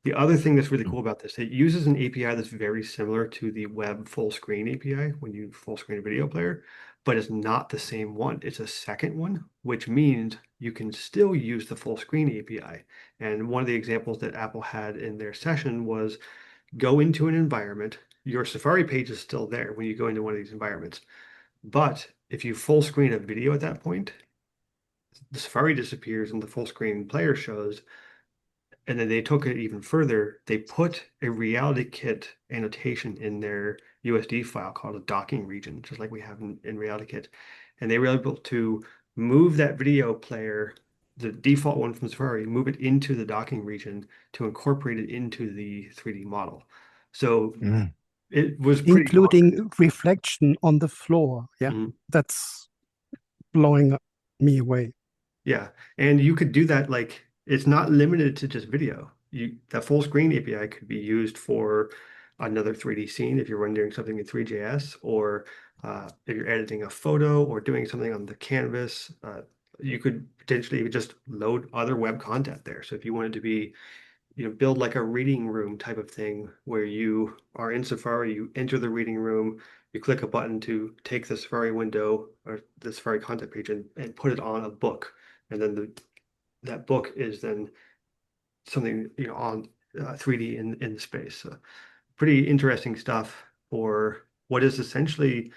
The other thing that's really cool about this, it uses an API that's very similar to the web full screen API when you full screen a video player, but it's not the same one. It's a second one, which means you can still use the full screen API. And one of the examples that Apple had in their session was go into an environment. Your Safari page is still there when you go into one of these environments. But if you full screen a video at that point, the Safari disappears and the full screen player shows. And then they took it even further. They put a reality kit annotation in their USD file called a docking region, just like we have in reality kit. And they were able to move that video player, the default one from Safari, move it into the docking region to incorporate it into the 3D model. So it was pretty including reflection on the floor. Yeah, that's blowing me away. Yeah, and you could do that, like it's not limited to just video. That full screen API could be used for another 3D scene if you're rendering something in 3JS, or if you're editing a photo or doing something on the canvas. You could potentially just load other web content there. So if you wanted to be, build like a reading room type of thing where you are in Safari, you enter the reading room, you click a button to take the Safari window or the Safari content page and put it on a book. And then that book is then something, on 3D in the space. So pretty interesting stuff for what is essentially,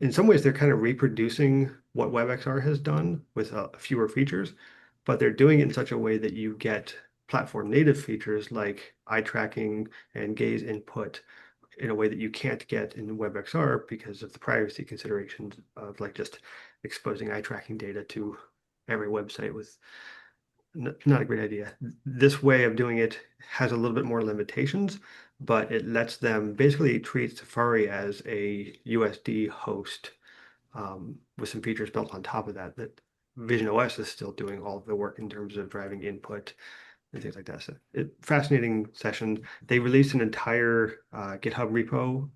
in some ways, they're kind of reproducing what WebXR has done with fewer features, but they're doing it in such a way that you get platform native features like eye tracking and gaze input in a way that you can't get in WebXR because of the privacy considerations of like just exposing eye tracking data to every website with not a great idea. This way of doing it has a little bit more limitations, but it lets them basically treat Safari as a USD host with some features built on top of that Vision OS is still doing all of the work in terms of driving input and things like that. So fascinating session. They released an entire GitHub repo,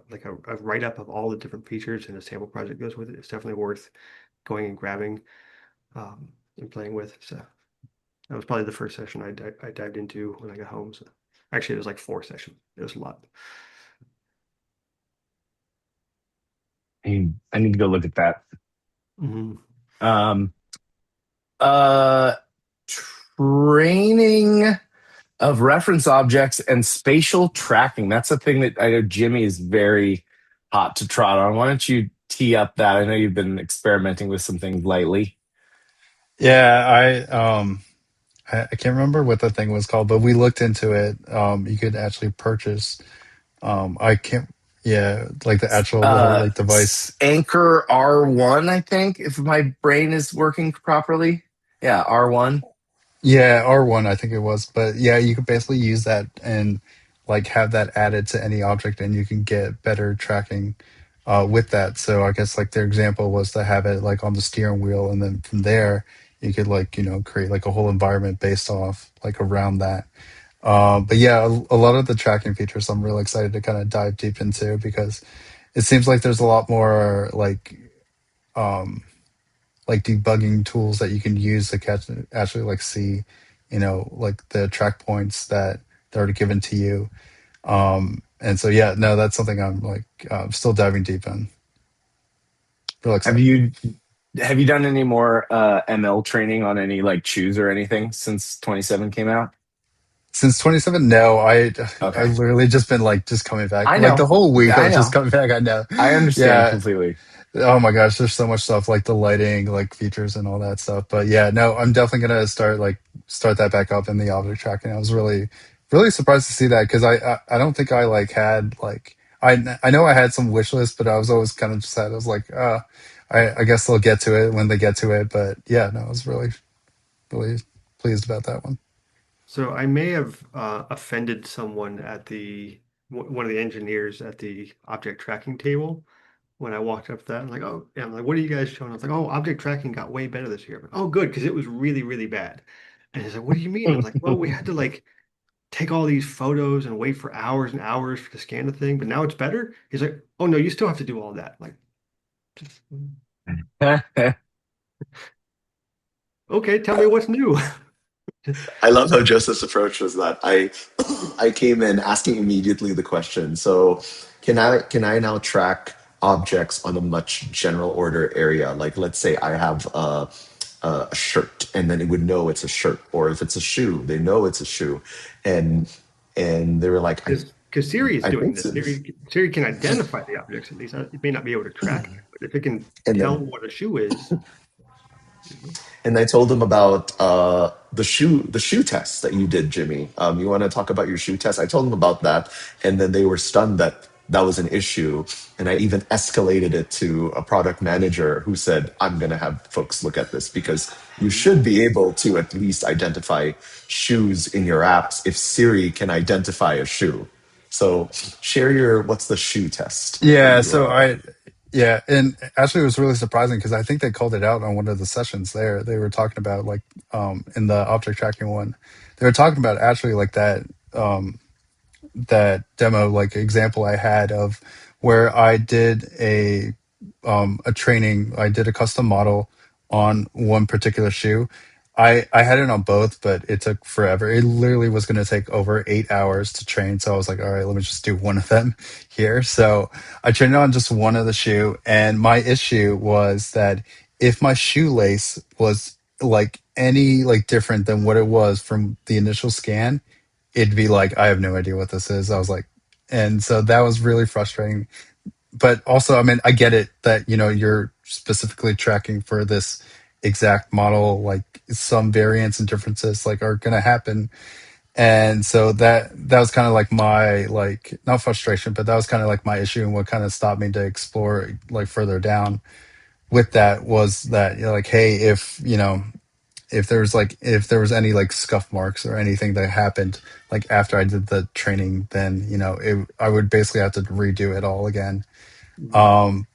like a write-up of all the different features, and a sample project goes with it. It's definitely worth going and grabbing and playing with. So that was probably the first session I dived into when I got home. So actually, it was like 4 sessions. It was a lot. I need to go look at that. Training of reference objects and spatial tracking. That's a thing that I know Jimmy is very hot to trot on. Why don't you tee up that? I know you've been experimenting with some things lately. Yeah, I can't remember what the thing was called, but we looked into it. You could actually purchase. I can't. Yeah, like the actual little like device. Anchor R1, I think, if my brain is working properly. Yeah, R1. Yeah, R1, I think it was. But yeah, you could basically use that and like have that added to any object, and you can get better tracking with that. So I guess like their example was to have it like on the steering wheel, and then from there you could like create like a whole environment based off like around that. But yeah, a lot of the tracking features I'm really excited to kind of dive deep into because it seems like there's a lot more like debugging tools that you can use to actually like see, like the track points that they're already given to you. And so yeah, no, that's something I'm like still diving deep in. Real excited. Have you done any more ML training on any like shoes or anything since 27 came out? Since 27, no, I Okay. literally just been like just coming back. I Like know. the whole week I I was just know. coming back. I know. I understand Yeah. completely. Oh my gosh, there's so much stuff like the lighting, like features and all that stuff. But yeah, no, I'm definitely gonna start that back up in the object tracking. I was really surprised to see that because I don't think I like had like I know I had some wish lists, but I was always kind of just sad. I was like, I guess they'll get to it when they get to it. But yeah, no, I was really pleased about that one. So I may have offended someone at one of the engineers at the object tracking table when I walked up to that. I'm like, oh, and I'm like, what are you guys showing? I was like, oh, object tracking got way better this year. But, oh, good, because it was really, really bad. And he's like, what do you mean? I was like, well, we had to like take all these photos and wait for hours and hours to scan the thing, but now it's better. He's like, oh no, you still have to do all that. Like, just, okay, tell me what's new. I love how Joseph's approach was that I came in asking immediately the question. So can I now track objects on a much general order area? Like let's say I have a shirt, and then it would know it's a shirt, or if it's a shoe, they know it's a shoe, and and they were like, Because Siri is I doing think this. so. Siri can identify the objects at least. It may not be able to track it, but if it can And tell then what a shoe is, and I told them about the shoe test that you did, Jimmy. You want to talk about your shoe test? I told them about that, and then they were stunned that that was an issue. And I even escalated it to a product manager who said, "I'm going to have folks look at this because you should be able to at least identify shoes in your apps if Siri can identify a shoe." So share your what's the shoe test that Yeah, you so yeah, and actually it was really surprising because I think they called it out on one of the sessions there. They were talking about like in the object tracking one, they were talking about actually like um that demo like example I had of where I did a training. I did a custom model on one particular shoe. I had it on both, but it took forever. It literally was going to take over 8 hours to train. So I was like, all right, let me just do one of them here. So I trained on just one of the shoe. And my issue was that if my shoelace was like any like different than what it was from the initial scan, it'd be like, I have no idea what this is. I was like, and so that was really frustrating. But also, I mean, I get it that, you're specifically tracking for this exact model, like some variants and differences like are going to happen. And so that was kind of like my, like, not frustration, but that was kind of like my issue, and what kind of stopped me to explore like further down with that was that, like, hey, if there was any like scuff marks or anything that happened like after I did the training, then I would basically have to redo it all again.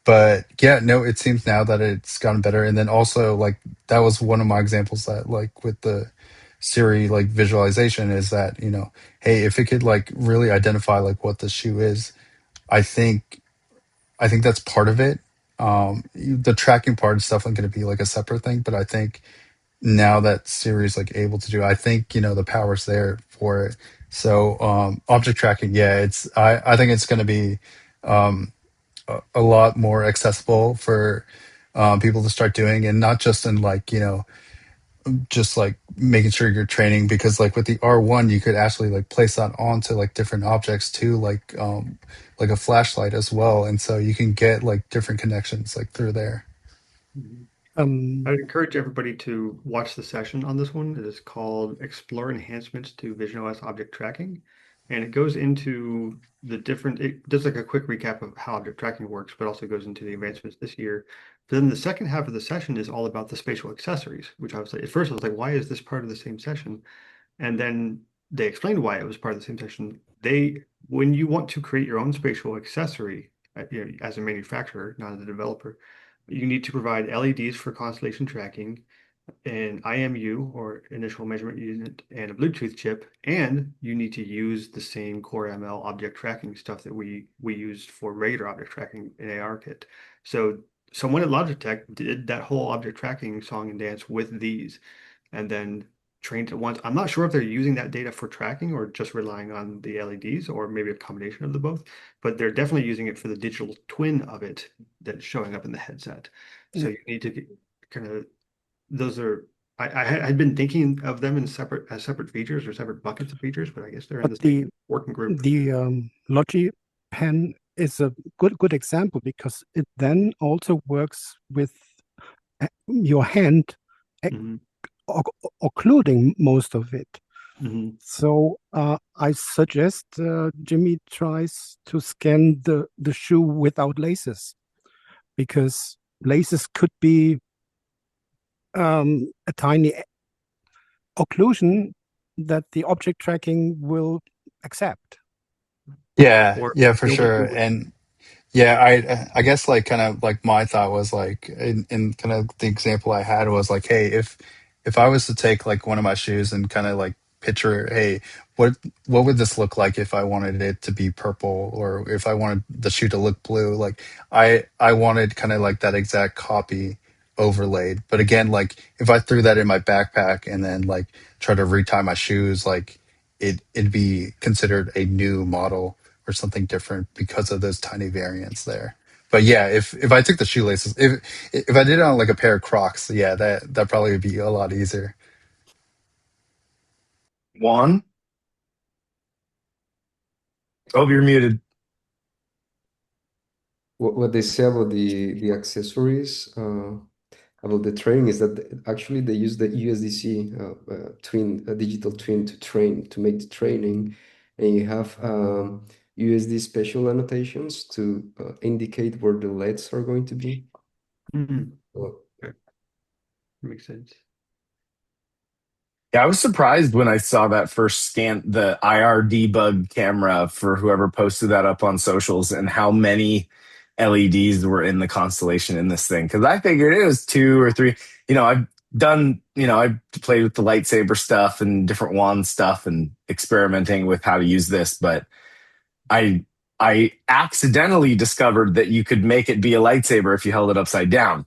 But yeah, no, it seems now that it's gotten better. And then also like that was one of my examples that like with the Siri like visualization is that, hey, if it could like really identify like what the shoe is, I think that's part of it. The tracking part is definitely going to be like a separate thing, but I think now that Siri's like able to do, I think the power's there for it. So object tracking, yeah, I think it's going to be a lot more accessible for people to start doing, and not just in like just like making sure you're training, because like with the R1 you could actually like place that onto like different objects too, like a flashlight as well, and so you can get like different connections like through there. I'd encourage everybody to watch the session on this one. It is called Explore Enhancements to VisionOS Object Tracking. And it goes into it does like a quick recap of how object tracking works, but also goes into the advancements this year. But then the second half of the session is all about the spatial accessories, which I was like, at first I was like, why is this part of the same session? And then they explained why it was part of the same session. When you want to create your own spatial accessory, as a manufacturer, not as a developer, you need to provide LEDs for constellation tracking, an IMU or initial measurement unit, and a Bluetooth chip, and you need to use the same Core ML object tracking stuff that we used for regular object tracking in ARKit. So someone at Logitech did that whole object tracking song and dance with these, and then trained it once. I'm not sure if they're using that data for tracking or just relying on the LEDs, or maybe a combination of the both, but they're definitely using it for the digital twin of it that's showing up in the headset. So you need to kind of, those are, I had been thinking of them in separate features or separate buckets of features, but I guess they're in But the same working group. the Logi Pen is a good example because it then also works with your hand Mhm. occluding most of it. Mhm. So I suggest Jimmy tries to scan the shoe without laces, because laces could be a tiny occlusion that the object tracking will accept. Yeah, Or yeah, for nobody sure. would. And yeah, I guess like kind of like my thought was like in kind of the example I had was like, hey, if I was to take like one of my shoes and kind of like picture, hey, what would this look like if I wanted it to be purple, or if I wanted the shoe to look blue? Like I wanted kind of like that exact copy overlaid. But again, like if I threw that in my backpack and then like try to retie my shoes, like it'd be considered a new model or something different because of those tiny variants there. But yeah, if I took the shoelaces, if I did it on like a pair of Crocs, yeah, that probably would be a lot easier. Juan, oh, you're muted. What they say about the accessories about the training is that actually they use the USDC twin, a digital twin to make the training, and you have USD special annotations to indicate where the LEDs are going to be. Mhm. So, Okay. Makes sense. Yeah, I was surprised when I saw that first scan, the IR debug camera for whoever posted that up on socials, and how many LEDs were in the constellation in this thing. Because I figured it was two or three. I've done, I've played with the lightsaber stuff and different wand stuff and experimenting with how to use this, but I I accidentally discovered that you could make it be a lightsaber if you held it upside down.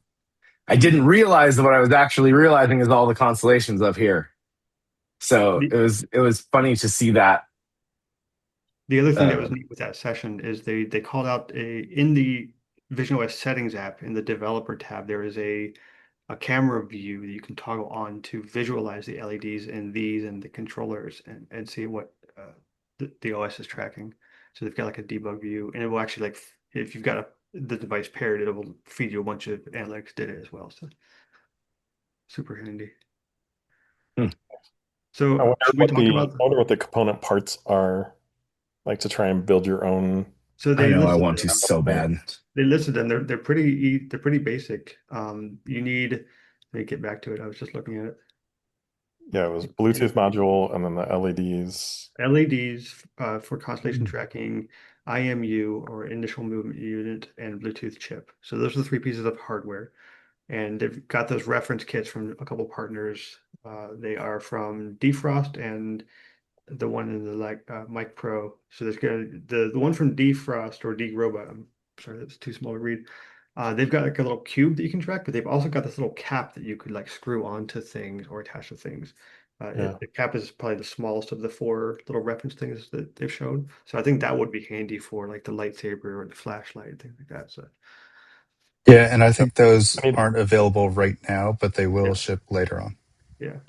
I didn't realize that what I was actually realizing is all the constellations up here. So The, it was funny to see that. the other thing that Uh, was neat with that session is they called out in the VisionOS settings app in the developer tab, there is a camera view that you can toggle on to visualize the LEDs in these and the controllers and see what the OS is tracking. So they've got like a debug view, and it will actually like if you've got the device paired, it will feed you a bunch of analytics data as well. So super handy. hmm. I So wonder should we what talk the about? I wonder what the component parts are, like to try and build your own. So I they know I listed want to them. so bad. They listed them. They're pretty basic. You need. Let me get back to it. I was just looking at it. Yeah, it was Bluetooth module and then the LEDs. LEDs for constellation tracking, IMU or initial movement unit, and Bluetooth chip. So those are the three pieces of hardware. And they've got those reference kits from a couple partners. They are from Defrost and the one in the Mic Pro. So there's gonna the one from Defrost or D Robot. I'm sorry, that's too small to read. They've got like a little cube that you can track, but they've also got this little cap that you could like screw onto things or attach to things. Yeah. The cap is probably the smallest of the four little reference things that they've shown. So I think that would be handy for like the lightsaber or the flashlight, things like that. So Yeah, and I think those I need aren't available right now, but they will yeah, ship later on. yeah.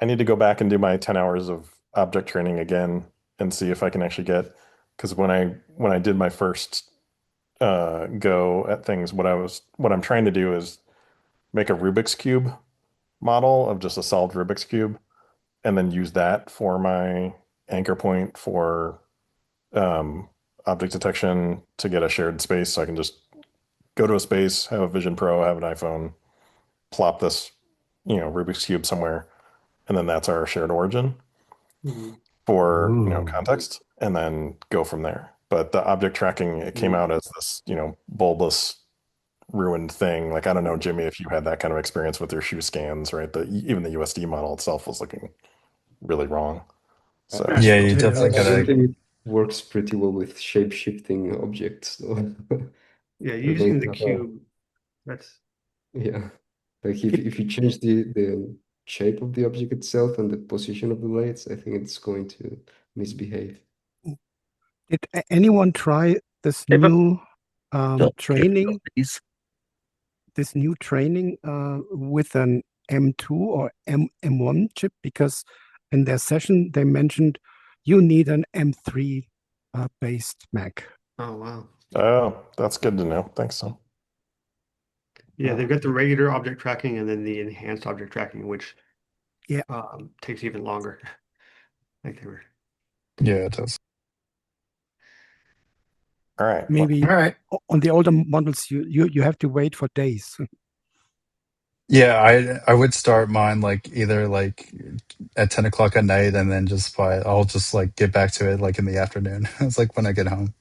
I need to go back and do my 10 hours of object training again and see if I can actually get, because when I did my first go at things, what I'm trying to do is make a Rubik's Cube model of just a solved Rubik's Cube and then use that for my anchor point for um, object detection to get a shared space. So I can just go to a space, have a Vision Pro, have an iPhone, plop this, Rubik's Cube somewhere, and then that's our shared origin Mhm. for, Ooh. context, and then go from there. But the object tracking, it came Mhm. out as this, bulbous ruined thing. Like, I don't know, Jimmy, if you had that kind of experience with your shoe scans, right? Even the USD model itself was looking really wrong. I, So Yeah, you Yeah, definitely I don't gotta. think it works pretty well with shape-shifting objects, so yeah. you're going Using the to have a cube, that's yeah. Like if you change the shape of the object itself and the position of the lights, I think it's going to misbehave. Did anyone try this new training? This new training with an M2 or M1 chip? Because in their session they mentioned you need an M3 based Mac. oh wow. oh, that's good to know. Thanks, Tom. Yeah, they've got the regular object tracking and then the enhanced object tracking, which Yeah, takes even longer. Like they were. Yeah, it does. All right. Well, maybe All right. on the older models you have to wait for days. Yeah, I would start mine like either like at 10 o'clock at night, and then I'll just like get back to it like in the afternoon. It's like when I get home.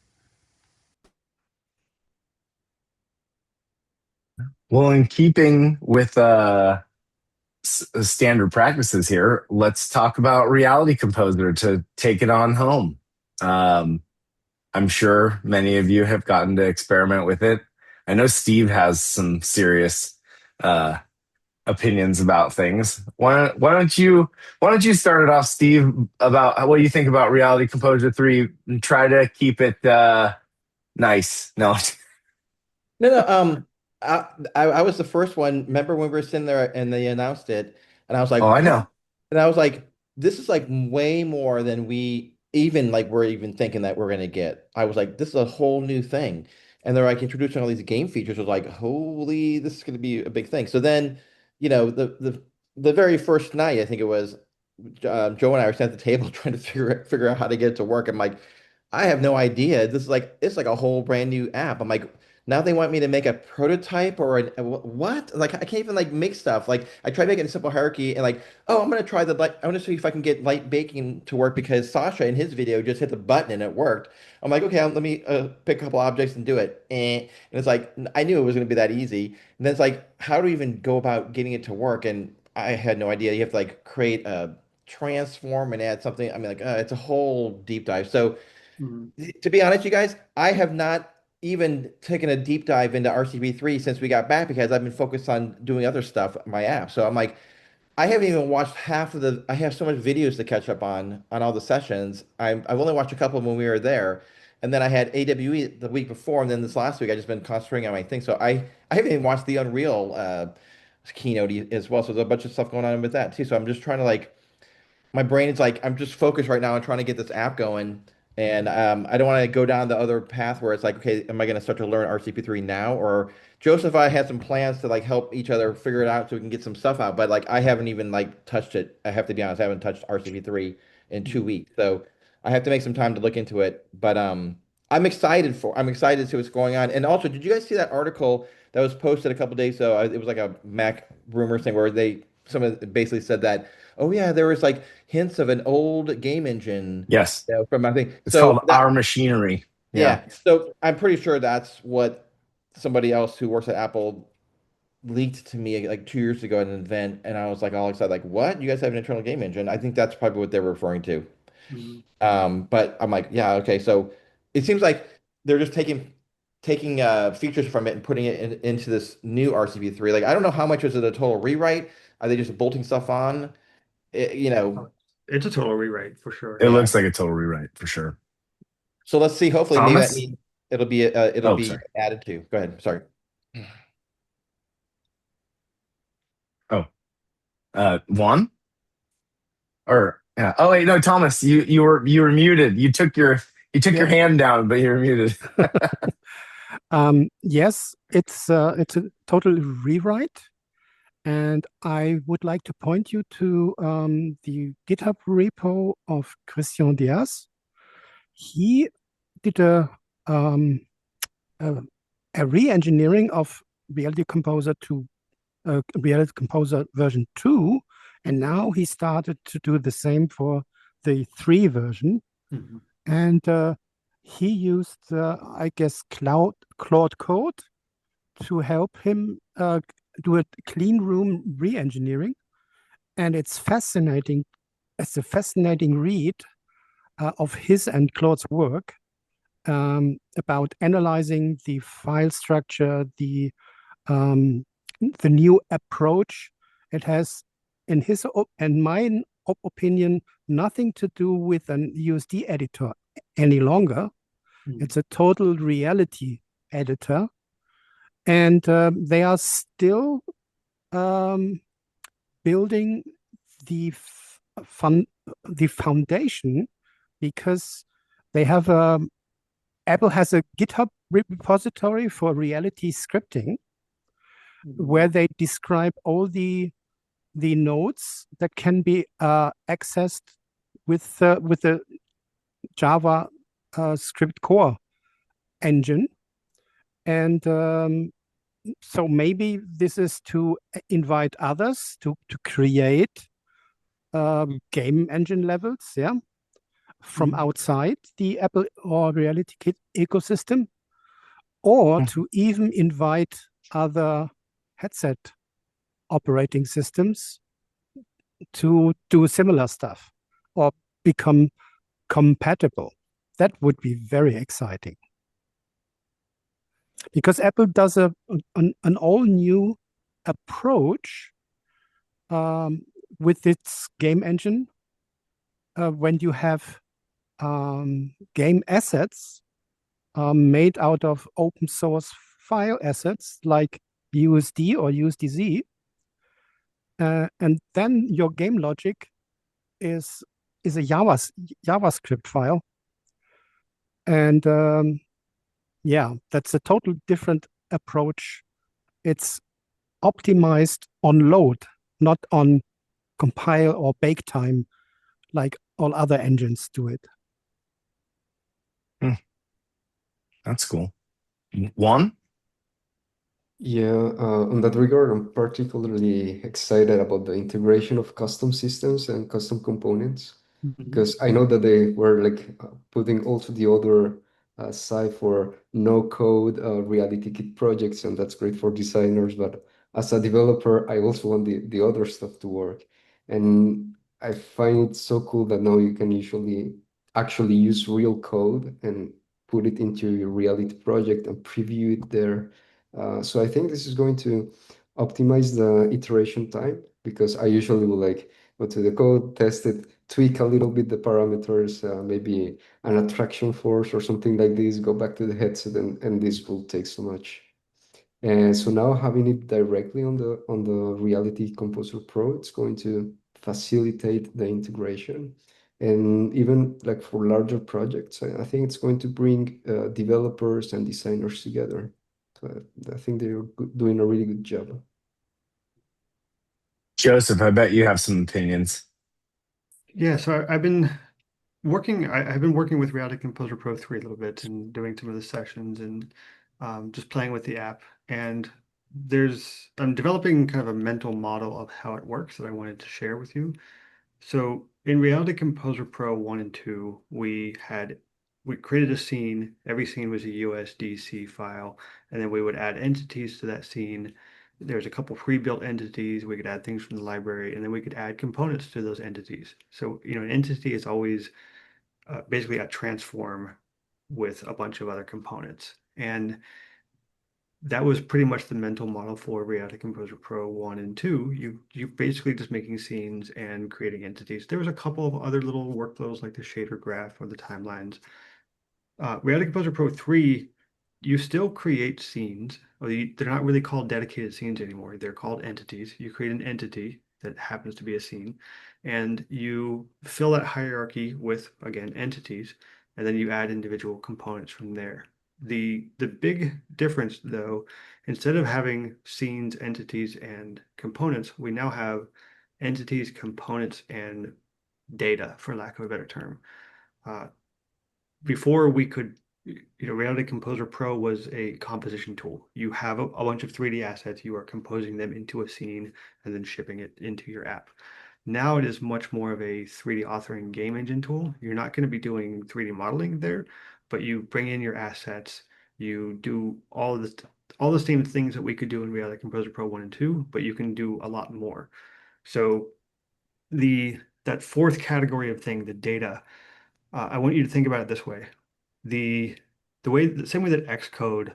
Well, in keeping with standard practices here, let's talk about Reality Composer to take it on home. I'm sure many of you have gotten to experiment with it. I know Steve has some serious opinions about things. Why don't you start it off, Steve, about what you think about Reality Composer 3 and try to keep it nice. No. No, no. I was the first one. Remember when we were sitting there and they announced it, and I was like, Oh, I "What?" know. And I was like, "This is like way more than we even like we're even thinking that we're gonna get." I was like, "This is a whole new thing," and they're like introducing all these game features. I was like, "Holy, this is gonna be a big thing." So then, the very first night, I think it was, Joe and I were sitting at the table trying to figure out how to get it to work. I'm like, I have no idea. This is like it's like a whole brand new app. I'm like, now they want me to make a prototype or what? Like I can't even like make stuff. Like I tried making a simple hierarchy and like, oh, I'm gonna try the light. I want to see if I can get light baking to work because Sasha in his video just hit the button and it worked. I'm like, okay, let me pick a couple objects and do it. And it's like I knew it was gonna be that easy. And then it's like, how do you even go about getting it to work? And I had no idea. You have to like create a transform and add something. I mean, like it's a whole deep dive. So Mhm. to be honest, you guys, I have not even taken a deep dive into RCB3 since we got back because I've been focused on doing other stuff, my app. So I'm like, I haven't even watched half of the. I have so much videos to catch up on all the sessions. I've only watched a couple when we were there, and then I had AWE the week before, and then this last week I just been concentrating on my thing. So I haven't even watched the Unreal keynote as well. So there's a bunch of stuff going on with that too. So I'm just trying to like my brain is like I'm just focused right now on trying to get this app going, and I don't want to go down the other path where it's like, okay, am I going to start to learn RCP3 now? Or Joseph, I had some plans to like help each other figure it out so we can get some stuff out, but like I haven't even like touched it. I have to be honest, I haven't touched RCP3 in 2 weeks, so I have to make some time to look into it. But I'm excited to see what's going on. And also, did you guys see that article that was posted a couple days ago? It was like a Mac rumor thing where they someone basically said that, oh yeah, there was like hints of an old game engine, Yes. from I think. It's called So that Our Machinery. Yeah. yeah. So I'm pretty sure that's what somebody else who works at Apple leaked to me like 2 years ago at an event, and I was like all excited, like, what? You guys have an internal game engine? I think that's probably what they're referring to. Mhm. But I'm like, yeah, okay. So it seems like they're just taking features from it and putting it into this new RCB3. Like I don't know how much is it a total rewrite? Are they just bolting stuff on? You know, Oh, it's a total rewrite for sure. It yeah. looks like a total rewrite for sure. So let's see. Hopefully, maybe that Thomas? means it'll Oh, be sorry. added to. Go ahead. Sorry. Oh, Juan? Or yeah. Oh wait, no, Thomas, you were muted. You took your Yeah. hand down, but you were muted. Yes, it's a total rewrite, and I would like to point you to the GitHub repo of Christian Diaz. He did um, a re-engineering of Reality Composer to Reality Composer version 2, and now he started to do the same for the 3 version. Mhm. And he used, I guess, Claude Code to help him do a clean room re-engineering. And it's fascinating. It's a fascinating read of his and Claude's work about analyzing the file structure, the new approach. It has, in his and mine opinion, nothing to do with an USD editor any longer. Mhm. It's a total reality editor, and they are still um, building the the foundation because they have Apple has a GitHub repository for reality scripting where they describe all the nodes that can be accessed with the Java script core engine. And so maybe this is to invite others to create game engine levels, yeah, from Mhm. outside the Apple or Reality Kit ecosystem, or to even invite other headset operating systems to do similar stuff or become compatible. That would be very exciting because Apple does an all new approach um, with its game engine. When you have game assets made out of open source file assets like USD or USDZ, and then your game logic is a JavaScript file, and yeah, that's a total different approach. It's optimized on load, not on compile or bake time like all other engines do it. That's cool. Juan? Yeah, on that regard, I'm particularly excited about the integration of custom systems and custom components because I know that they were like putting also the other side for no code reality kit projects, and that's great for designers. But as a developer, I also want the other stuff to work. And I find it so cool that now you can usually actually use real code and put it into your reality project and preview it there. So I think this is going to optimize the iteration time because I usually will like go to the code, test it, tweak a little bit the parameters, maybe an attraction force or something like this, go back to the headset, and this will take so much. And so now having it directly on the Reality Composer Pro, it's going to facilitate the integration. And even like for larger projects, I think it's going to bring developers and designers together. So I think they're doing a really good job. Joseph, I bet you have some opinions. Yeah, so I've been I've been working with Reality Composer Pro 3 a little bit and doing some of the sessions and just playing with the app. And I'm developing kind of a mental model of how it works that I wanted to share with you. So in Reality Composer Pro 1 and 2, we created a scene. Every scene was a USDC file, and then we would add entities to that scene. There's a couple pre-built entities. We could add things from the library, and then we could add components to those entities. So, an entity is always basically a transform with a bunch of other components. And that was pretty much the mental model for Reality Composer Pro 1 and 2. You basically just making scenes and creating entities. There was a couple of other little workflows like the shader graph or the timelines. Reality Composer Pro 3, you still create scenes. They're not really called dedicated scenes anymore. They're called entities. You create an entity that happens to be a scene, and you fill that hierarchy with, again, entities, and then you add individual components from there. The big difference, though, instead of having scenes, entities, and components, we now have entities, components, and data, for lack of a better term. Before we could, Reality Composer Pro was a composition tool. You have a bunch of 3D assets, you are composing them into a scene and then shipping it into your app. Now it is much more of a 3D authoring game engine tool. You're not going to be doing 3D modeling there, but you bring in your assets, you do all the same things that we could do in Reality Composer Pro 1 and 2, but you can do a lot more. So that fourth category of thing, the data, I want you to think about it this way. The the same way that Xcode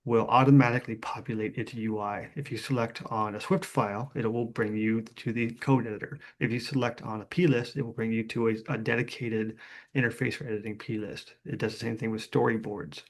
will automatically populate its UI. If you select on a Swift file, it will bring you to the code editor. If you select on a plist, it will bring you to a dedicated interface for editing plist. It does the same thing with storyboards.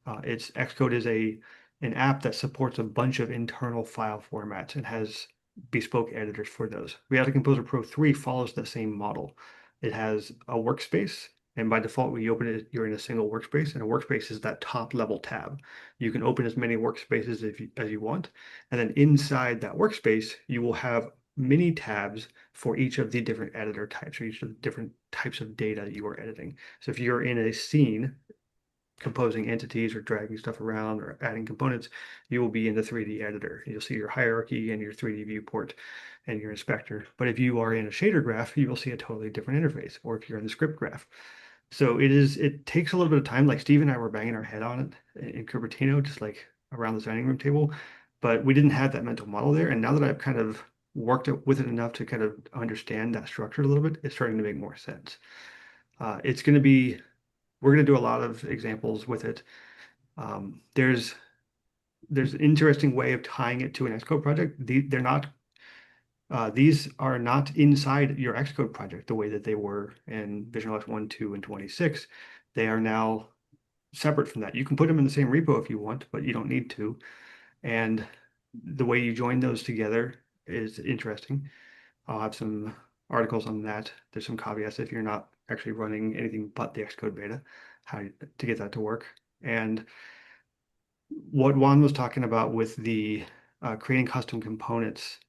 Xcode is an app that supports a bunch of internal file formats and has bespoke editors for those. Reality Composer Pro 3 follows the same model. It has a workspace, and by default, when you open it, you're in a single workspace, and a workspace is that top level tab. You can open as many workspaces as you want, and then inside that workspace, you will have many tabs for each of the different editor types or each of the different types of data you are editing. So if you're in a scene, composing entities or dragging stuff around or adding components, you will be in the 3D editor. You'll see your hierarchy and your 3D viewport and your inspector. But if you are in a shader graph, you will see a totally different interface, or if you're in the script graph. So it takes a little bit of time. Like Steve and I were banging our head on it in Cupertino, just like around the dining room table, but we didn't have that mental model there. And now that I've kind of worked with it enough to kind of understand that structure a little bit, it's starting to make more sense. It's going to be, we're going to do a lot of examples with it. There's an interesting way of tying it to an Xcode project. These are not inside your Xcode project the way that they were in VisionOS 1, 2, and 26. They are now separate from that. You can put them in the same repo if you want, but you don't need to. And the way you join those together is interesting. I'll have some articles on that. There's some caveats if you're not actually running anything but the Xcode beta, how to get that to work. And what Juan was talking about with the creating custom components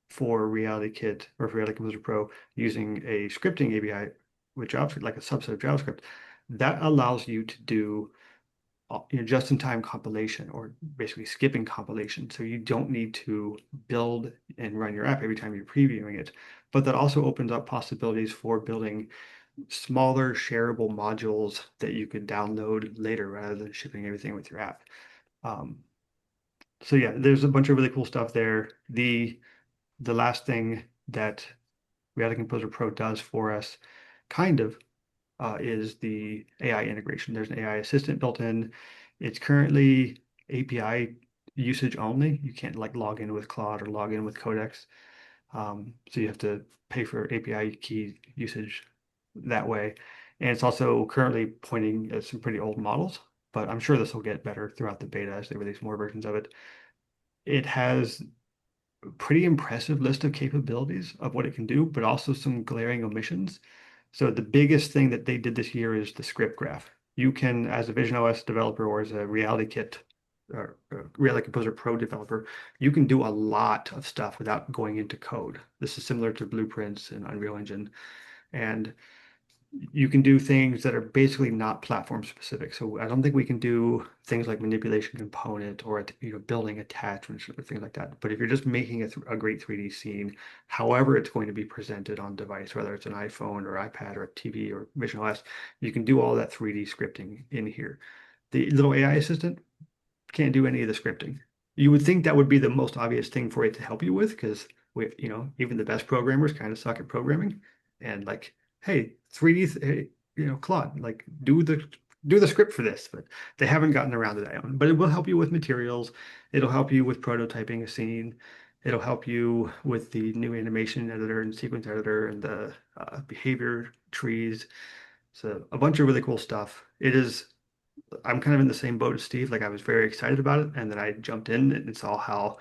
for RealityKit or for Reality Composer Pro using a scripting API with JavaScript, like a subset of JavaScript, that allows you to do just-in-time compilation or basically skipping compilation. So you don't need to build and run your app every time you're previewing it. But that also opens up possibilities for building smaller shareable modules that you could download later rather than shipping everything with your app. So yeah, there's a bunch of really cool stuff there. The last thing that Reality Composer Pro does for us, kind of, is the AI integration. There's an AI assistant built in. It's currently API usage only. You can't like log in with Claude or log in with Codex. So you have to pay for API key usage that way. And it's also currently pointing at some pretty old models, but I'm sure this will get better throughout the beta as they release more versions of it. It has a pretty impressive list of capabilities of what it can do, but also some glaring omissions. So the biggest thing that they did this year is the script graph. You can, as a VisionOS developer or as a RealityKit or Reality Composer Pro developer, you can do a lot of stuff without going into code. This is similar to Blueprints and Unreal Engine. And you can do things that are basically not platform specific. So I don't think we can do things like manipulation component or building attachments or things like that. But if you're just making a great 3D scene, however it's going to be presented on device, whether it's an iPhone or iPad or a TV or Vision OS, you can do all that 3D scripting in here. The little AI assistant can't do any of the scripting. You would think that would be the most obvious thing for it to help you with, because even the best programmers kind of suck at programming. And like, hey, 3D, hey, Claude, like do the script for this, but they haven't gotten around to that one. But it will help you with materials. It'll help you with prototyping a scene. It'll help you with the new animation editor and sequence editor and the behavior trees. So a bunch of really cool stuff. I'm kind of in the same boat as Steve. Like I was very excited about it, and then I jumped in and saw how,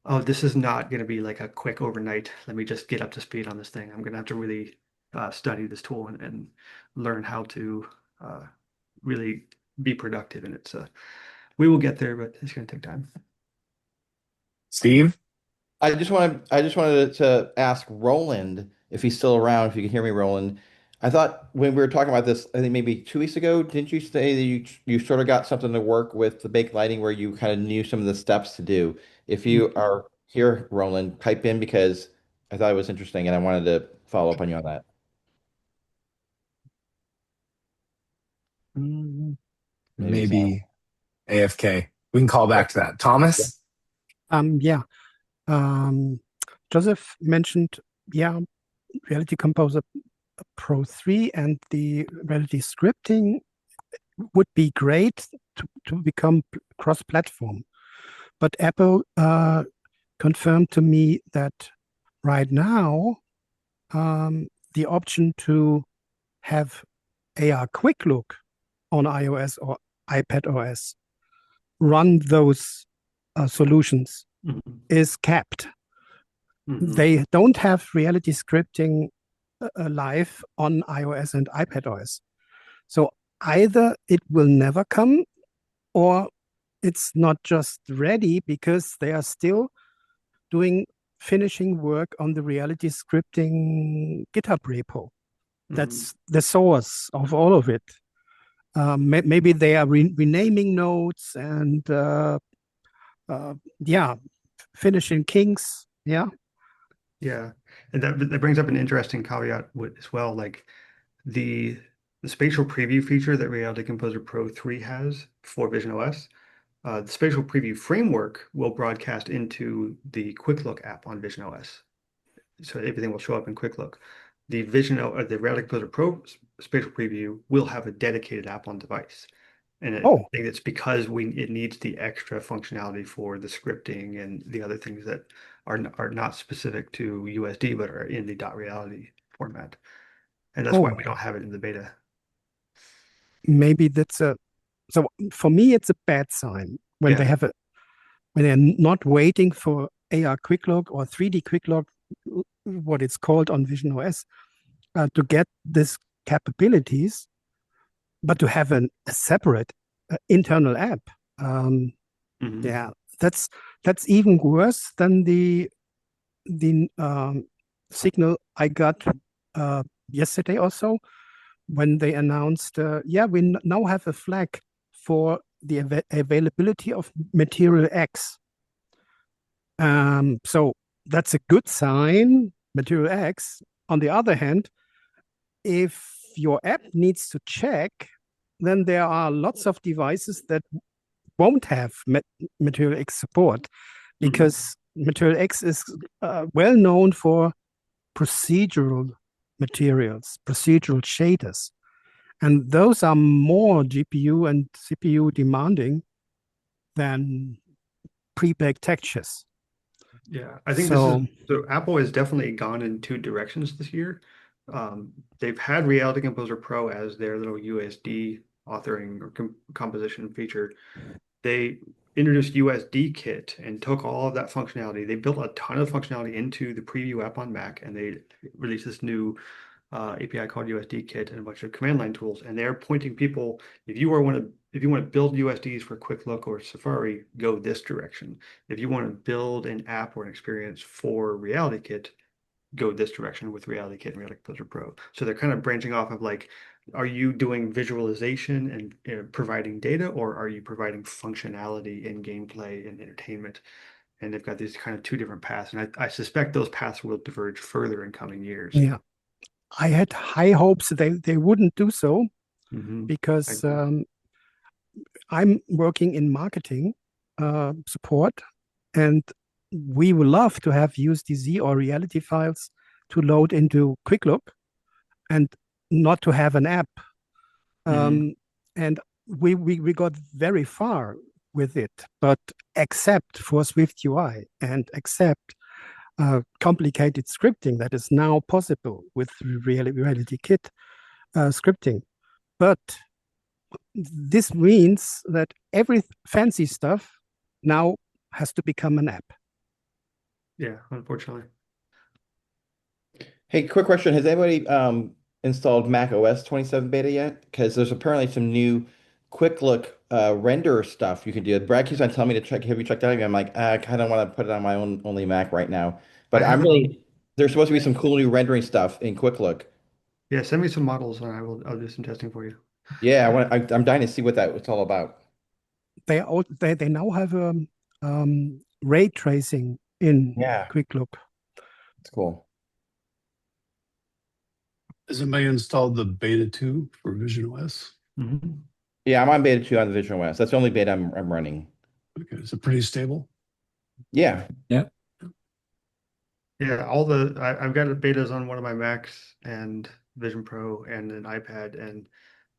oh, this is not going to be like a quick overnight. Let me just get up to speed on this thing. I'm going to have to really study this tool and learn how to really be productive in it. So we will get there, but it's going to take time. Steve? I just wanted to ask Roland if he's still around, if you can hear me, Roland. I thought when we were talking about this, I think maybe 2 weeks ago, didn't you say that you sort of got something to work with the baked lighting where you kind of knew some of the steps to do? If you are here, Roland, pipe in because I thought it was interesting and I wanted to follow up on you on that. Mm, Maybe he's not. Maybe AFK. We can call back to that. Thomas? Yeah. Joseph mentioned, Reality Composer Pro 3 and the Reality Scripting would be great to become cross-platform. But Apple confirmed to me that right now, the option to have AR Quick Look on iOS or iPad OS run those solutions is capped. They don't have reality scripting live on iOS and iPad OS. So either it will never come or it's not just ready because they are still doing finishing work on the reality scripting GitHub repo. That's the source of all of it. Maybe they are renaming nodes and finishing kinks. Yeah. Yeah. And that brings up an interesting caveat as well. Like the spatial preview feature that Reality Composer Pro 3 has for Vision OS, The spatial preview framework will broadcast into the Quick Look app on Vision OS. So everything will show up in Quick Look. The the Reality Composer Pro spatial preview will have a dedicated app on device. And I think it's because it needs the extra functionality for the scripting and the other things that are not specific to USD, but are in the .reality format. And that's why we don't have it in the beta. Maybe so for me, it's a bad sign when when they're not waiting for AR Quick Look or 3D Quick Look, what it's called on Vision OS, to get these capabilities, but to have a separate internal app. Yeah, that's even worse than the signal I got yesterday or so when they announced, we now have a flag for the availability of Material X. So that's a good sign, Material X. On the other hand, if your app needs to check, then there are lots of devices that won't have Material X support, because Material X is well known for procedural materials, procedural shaders. And those are more GPU and CPU demanding than pre-baked textures. Yeah, I think so Apple has definitely gone in two directions this year. They've had Reality Composer Pro as their little USD authoring or composition feature. They introduced USD Kit and took all of that functionality. They built a ton of functionality into the preview app on Mac, and they released this new API called USD Kit and a bunch of command line tools. And they're pointing people, if you want to build USDs for Quick Look or Safari, go this direction. If you want to build an app or an experience for Reality Kit, go this direction with Reality Kit and Reality Composer Pro. So they're kind of branching off of like, are you doing visualization and providing data, or are you providing functionality in gameplay and entertainment? And they've got these kind of two different paths. And I suspect those paths will diverge further in coming years. Yeah. I had high hopes they wouldn't do so, because I'm working in marketing support, and we would love to have USDZ or reality files to load into Quick Look and not to have an app. And we got very far with it, but except for Swift UI and except complicated scripting that is now possible with Reality Kit scripting. But this means that every fancy stuff now has to become an app. Yeah, unfortunately. Hey, quick question. Has anybody installed Mac OS 27 beta yet? Because there's apparently some new quick look render stuff you can do. Brad keeps on telling me to check. Have you checked that out? I'm like, I kind of want to put it on my only Mac right now. But there's supposed to be some cool new rendering stuff in Quick Look. Yeah, send me some models and I'll do some testing for you. Yeah, I'm dying to see what it's all about. They now have ray tracing in Quick Look. It's cool. Has anybody installed the beta 2 for Vision OS? Yeah, I'm on beta 2 on the Vision OS. That's the only beta I'm running. Okay, is it pretty stable? Yeah. Yeah. Yeah, I've got betas on one of my Macs and Vision Pro and an iPad, and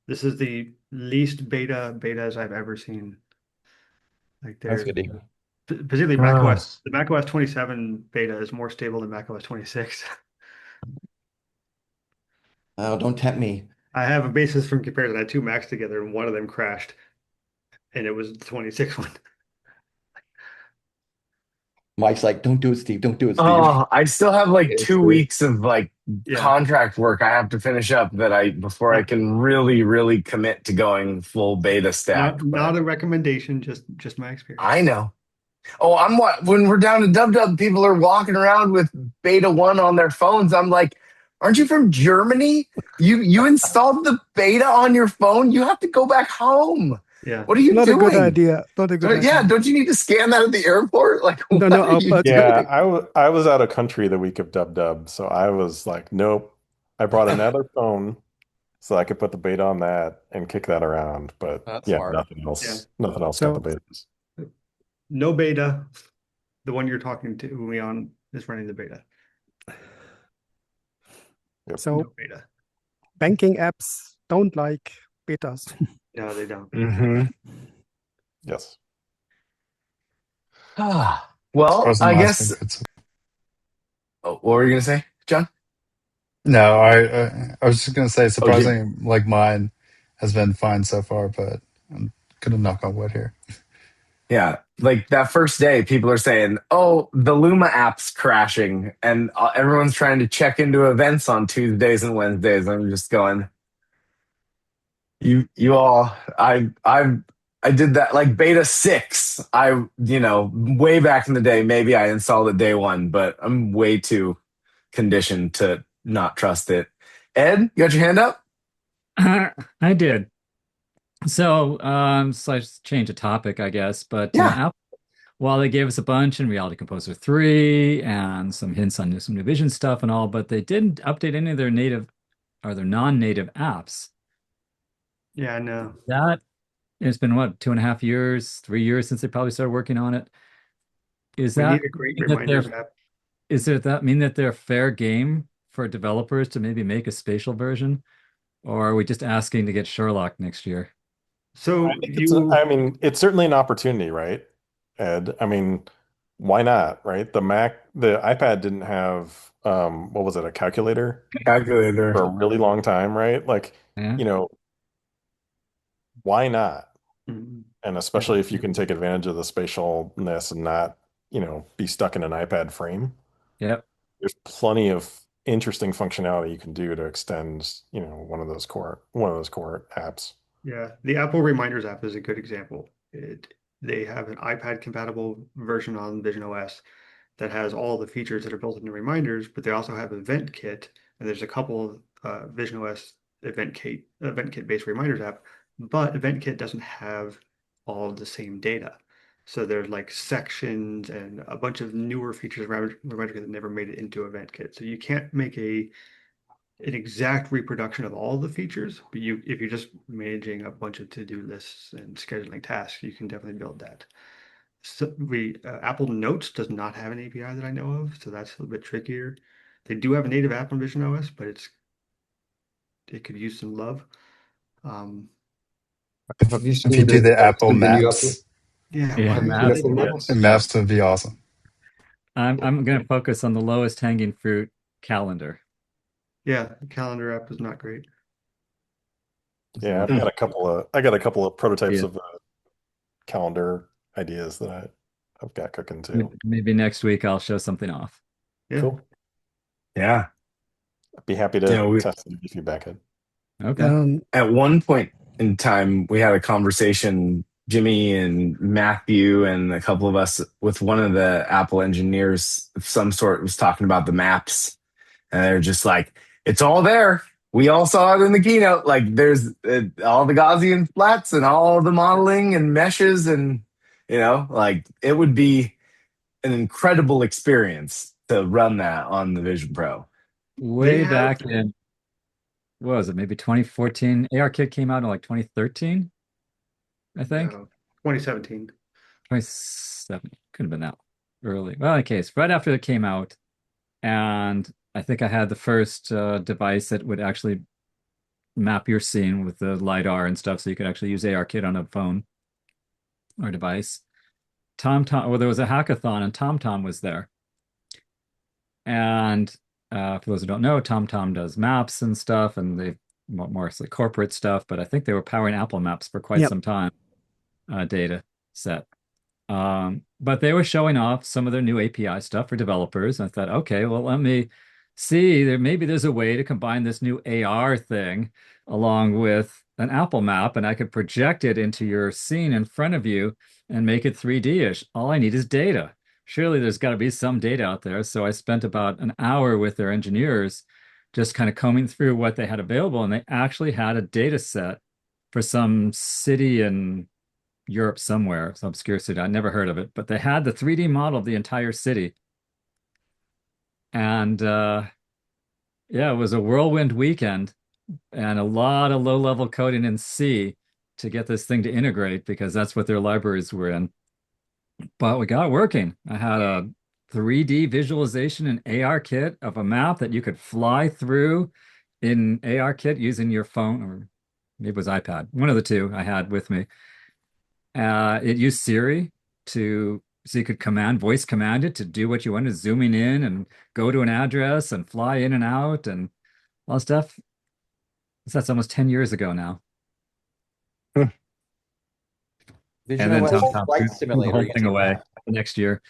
this is the least betas I've ever seen. Like That's good to hear. Particularly macOS. The macOS 27 beta is more stable than macOS 26. Oh, don't tempt me. I have a basis from comparison. I had two Macs together, and one of them crashed, and it was the 26 one. Mike's like, don't do it, Steve. Don't do it, Steve. Oh, I still have like 2 weeks of contract work I have to finish up before I can really commit to going full beta stack. Not a recommendation, just my experience. I know. Oh, when we're down to WW, people are walking around with beta 1 on their phones. I'm like, aren't you from Germany? You installed the beta on your phone? You have to go back home. Yeah. What are you doing? Not a good idea. Not a good idea. Yeah, don't you need to scan that at the airport? Like, I was out of country the week of WW, so I was like, nope. I brought another phone so I could put the beta on that and kick that around. But That's smart. nothing else. Yeah. Nothing else got the betas. No beta. The one you're talking to me on is running the beta. So No beta. banking apps don't like betas. No, they don't. Mm-hmm. Yes. Well, Surprising I mine's been guess. good. What were you gonna say, John? No, I was just gonna say, Oh, Jim. surprising, like mine has been fine so far, but I'm gonna knock on wood here. Yeah, like that first day, people are saying, "Oh, the Luma app's crashing," and everyone's trying to check into events on Tuesdays and Wednesdays. I'm just going, you all, I did that like beta 6. Way back in the day, maybe I installed it day one, but I'm way too conditioned to not trust it. Ed, you got your hand up? I did. So, let's change the topic, I guess. But Yeah. Apple, while they gave us a bunch in Reality Composer 3 and some hints on some new vision stuff and all, but they didn't update any of their native or their non-native apps. Yeah, no. That it's been what, 2.5 years, 3 years since they probably started working on it. Is We that need a great mean that reminders app. is it that mean that they're fair game for developers to maybe make a spatial version? Or are we just asking to get Sherlock next year? So I think you, I mean, it's certainly an opportunity, right, Ed? I mean, why not, right? The iPad didn't have, what was it, a calculator Calculator. for a really long time, right? Like, Yeah. you know, why not? mm, And especially if you can take advantage of the spatialness and not, be stuck in an iPad frame. Yep. There's plenty of interesting functionality you can do to extend, one of those core apps. yeah, the Apple Reminders app is a good example. They have an iPad compatible version on Vision OS that has all the features that are built into reminders, but they also have Event Kit, and there's a couple of Vision OS Event Kit based reminders app, but Event Kit doesn't have all of the same data. So there's like sections and a bunch of newer features around Reminder Kit that never made it into Event Kit. So you can't make an exact reproduction of all the features, but if you're just managing a bunch of to-do lists and scheduling tasks, you can definitely build that. So Apple Notes does not have an API that I know of, so that's a little bit trickier. They do have a native app on Vision OS, but it could use some love. Um, Have you If you seen do the Apple the new Apple? Maps, yeah, Yeah, why Have you aren't seen they maps Apple would be Maps? Maps would be awesome. I'm gonna focus on the lowest hanging fruit calendar. Yeah, the calendar app is not great. Yeah, So, I got a couple of prototypes yeah, of calendar ideas that I've got cooking too. maybe next week I'll show something off. Yeah. Cool. Yeah. I'd be happy You to know, we, test it and give you feedback. Ed. Okay. Um, at one point in time, we had a conversation, Jimmy and Matthew and a couple of us, with one of the Apple engineers of some sort, was talking about the maps. And they're just like, it's all there. We all saw it in the keynote. Like there's all the Gaussian flats and all the modeling and meshes. And, like it would be an incredible experience to run that on the Vision Pro. They Way have back in, what was it, maybe 2014? ARKit came out in like 2013, I think. 2017. 27, could have been that early. Well, in any case, right after it came out, and I think I had the first device that would actually map your scene with the LiDAR and stuff, so you could actually use ARKit on a phone or device. TomTom, well, there was a hackathon, and TomTom was there. And for those who don't know, TomTom does maps and stuff, and they mostly corporate stuff, but I think they were powering Apple Maps for quite yep. some time, data set. But they were showing off some of their new API stuff for developers. And I thought, okay, well, let me see. Maybe there's a way to combine this new AR thing along with an Apple map, and I could project it into your scene in front of you and make it 3D-ish. All I need is data. Surely there's got to be some data out there. So I spent about an hour with their engineers just kind of combing through what they had available, and they actually had a data set for some city in Europe somewhere, some obscure city. I never heard of it, but they had the 3D model of the entire city. And yeah, it was a whirlwind weekend and a lot of low-level coding in C to get this thing to integrate because that's what their libraries were in. but we got it working. I had a 3D visualization and AR kit of a map that you could fly through in AR kit using your phone, or maybe it was iPad, one of the two I had with me. It used Siri to so you could voice command it to do what you wanted, zooming in and go to an address and fly in and out and all that stuff. That's almost 10 years ago now. And Vision then OS TomTom Flight threw the Simulator whole thing using away that. the next year.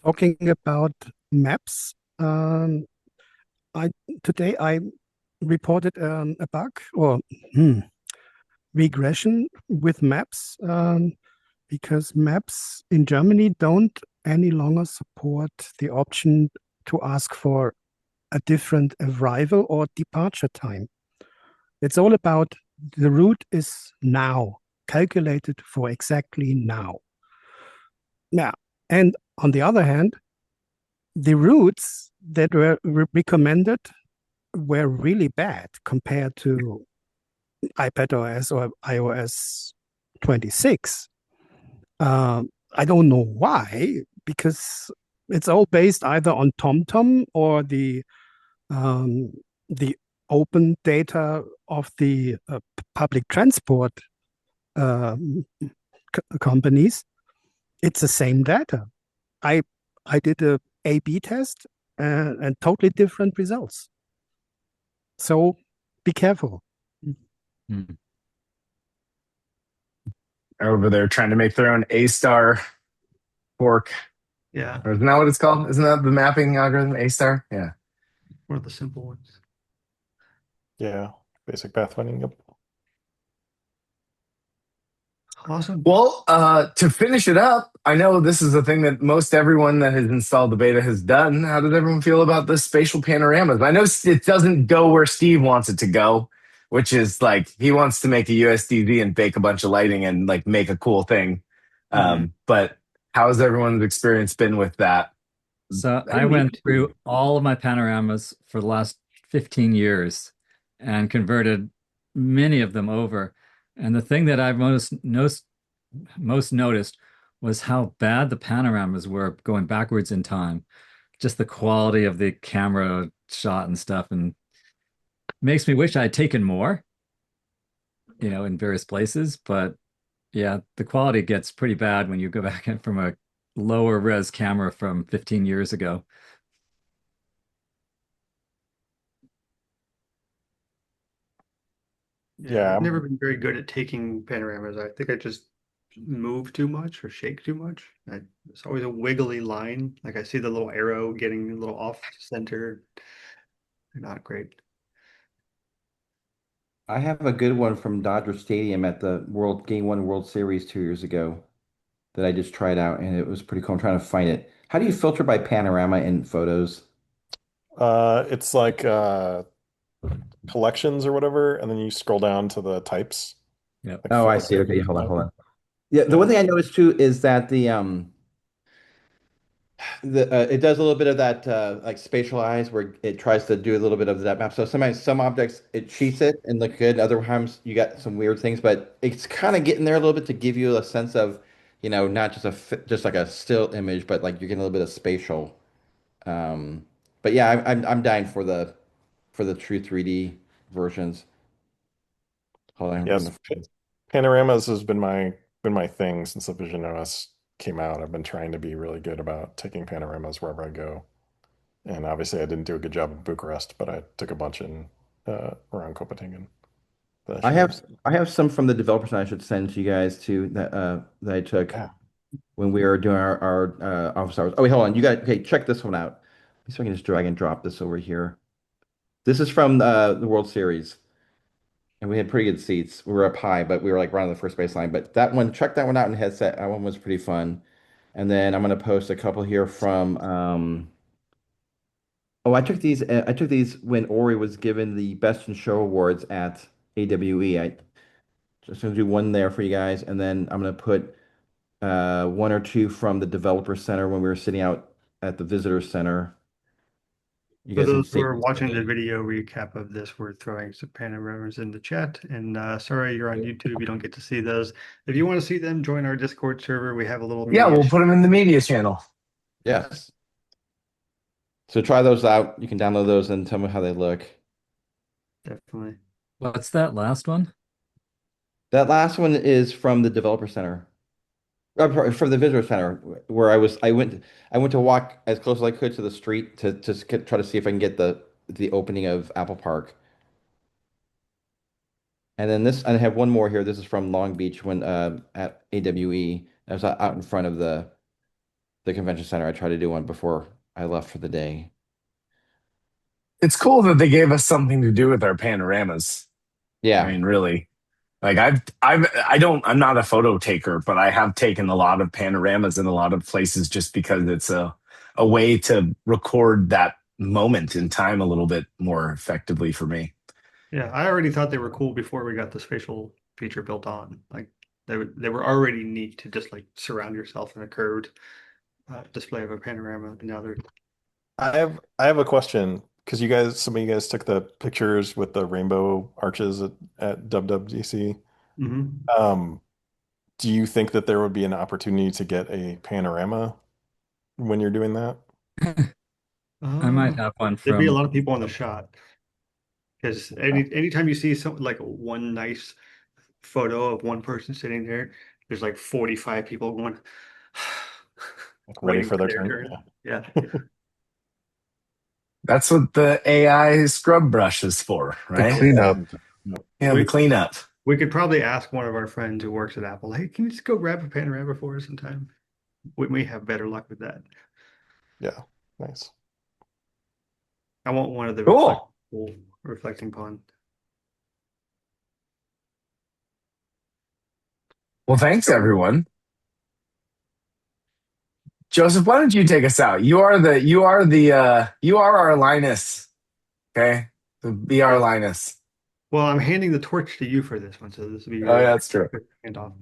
Talking about maps, I today I reported a bug or regression with maps because maps in Germany don't any longer support the option to ask for a different arrival or departure time. It's all about the route is now, calculated for exactly now. Yeah. And on the other hand, the routes that were recommended were really bad compared to iPadOS or iOS 26. I don't know why, because it's all based either on TomTom or the open data of the public transport companies. It's the same data. I I did a A/B test and totally different results. So be careful. Hmm. Over there trying to make their own A-star fork. Yeah, Or isn't that what it's called? Isn't that the mapping algorithm, A-star? Yeah. one of the simple ones. Yeah, basic pathfinding. Yep. Awesome. Well, to finish it up, I know this is a thing that most everyone that has installed the beta has done. How does everyone feel about the spatial panoramas? I know it doesn't go where Steve wants it to go, which is like he wants to make a USDZ and bake a bunch of lighting and like make a cool thing. But how has everyone's experience been with that? So I I mean, went through all of my panoramas for the last 15 years and converted many of them over. And the thing that I've most noticed was how bad the panoramas were going backwards in time. Just the quality of the camera shot and stuff, and makes me wish I had taken more, in various places. But yeah, the quality gets pretty bad when you go back in from a lower res camera from 15 years ago. Yeah, Yeah, I've never been very good at taking panoramas. I think I just move too much or shake too much. It's always a wiggly line. Like I see the little arrow getting a little off center. They're not great. I have a good one from Dodger Stadium at the Game One World Series 2 years ago that I just tried out, and it was pretty cool. I'm trying to find it. How do you filter by panorama in photos? it's like collections or whatever, and then you scroll down to the types, Yep. like Oh, I photo see. Okay, yeah, hold on, type. hold on. Yeah, the Yeah. one thing I noticed too is that the it does a little bit of that like spatialize where it tries to do a little bit of that map. So sometimes some objects it cheats it and look good. Other times you got some weird things, but it's kind of getting there a little bit to give you a sense of, not just just like a still image, but like you're getting a little bit of spatial. Um, but yeah, I'm dying for the true 3D versions. Hold on, I'm Yes, gonna. panoramas has been my thing since the Vision OS came out. I've been trying to be really good about taking panoramas wherever I go. And obviously, I didn't do a good job in Bucharest, but I took a bunch in around Copenhagen that I I should have use. I have some from the developers I should send to you guys too that I took Yeah. when we were doing our office hours. Oh wait, hold on. You got okay. Check this one out. So I can just drag and drop this over here. This is from the World Series, and we had pretty good seats. We were up high, but we were like right on the first baseline. But that one, check that one out in headset. That one was pretty fun. And then I'm gonna post a couple here from. Oh, I took these. I took these when Ori was given the Best in Show awards at AWE. I just gonna do one there for you guys, and then I'm gonna put one or two from the Developer Center when we were sitting out at the Visitor Center. You For guys can those who see. are watching the video recap of this, we're throwing some panoramas in the chat. And sorry, you're on YouTube, you don't get to see those. If you want to see them, join our Discord server. We have a little Yeah, media we'll put them in the media channel. Yes. So try those out. You can download those and tell me how they look. definitely. What's that last one? That last one is from the Developer Center. From the Visitor Center, where I went to walk as close as I could to the street to try to see if I can get the opening of Apple Park. And then I have one more here. This is from Long Beach when at AWE. I was out in front of the convention center. I tried to do one before I left for the day. It's cool that they gave us something to do with our panoramas. Yeah. I mean, really. Like I'm not a photo taker, but I have taken a lot of panoramas in a lot of places just because it's a way to record that moment in time a little bit more effectively for me. Yeah, I already thought they were cool before we got the spatial feature built on. Like they were already neat to just like surround yourself in a curved display of a panorama. And now they're I have a question because some of you guys took the pictures with the rainbow arches at WWDC. Mhm. Do you think that there would be an opportunity to get a panorama when you're doing that? I might have one There'd be a from. lot of people on the shot because anytime you see something like one nice photo of one person sitting there, there's like 45 people going Like ready waiting for for their their turn? turn. Yeah. That's what the AI scrub brush is for, The right? cleanup. Yeah, the cleanup. We could probably ask one of our friends who works at Apple, hey, can you just go grab a panorama for us sometime? We may have better luck with that. Yeah, nice. I want one of the Cool. reflecting pond. Well, thanks everyone. Joseph, why don't you take us out? You are our Linus. Okay? So be our Linus. Well, I'm handing the torch to you for this one, so this will be Oh, your yeah, that's true. handoff.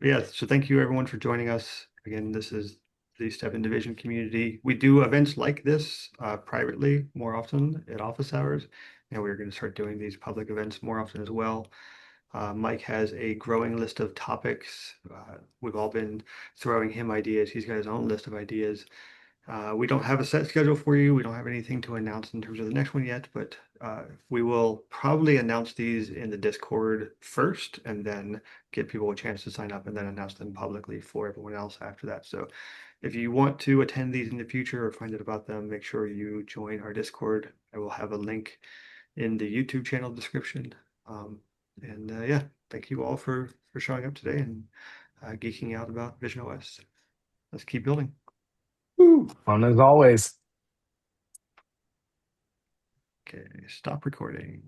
Yeah, so thank you everyone for joining us. Again, this is the Step in Division community. We do events like this privately more often at office hours, and we're going to start doing these public events more often as well. Mike has a growing list of topics. We've all been throwing him ideas. He's got his own list of ideas. We don't have a set schedule for you. We don't have anything to announce in terms of the next one yet, but we will probably announce these in the Discord first and then give people a chance to sign up and then announce them publicly for everyone else after that. So if you want to attend these in the future or find out about them, make sure you join our Discord. I will have a link in the YouTube channel description. Yeah, thank you all for showing up today and geeking out about Vision OS. Let's keep building. Woo. Fun as always. Okay, stop recording.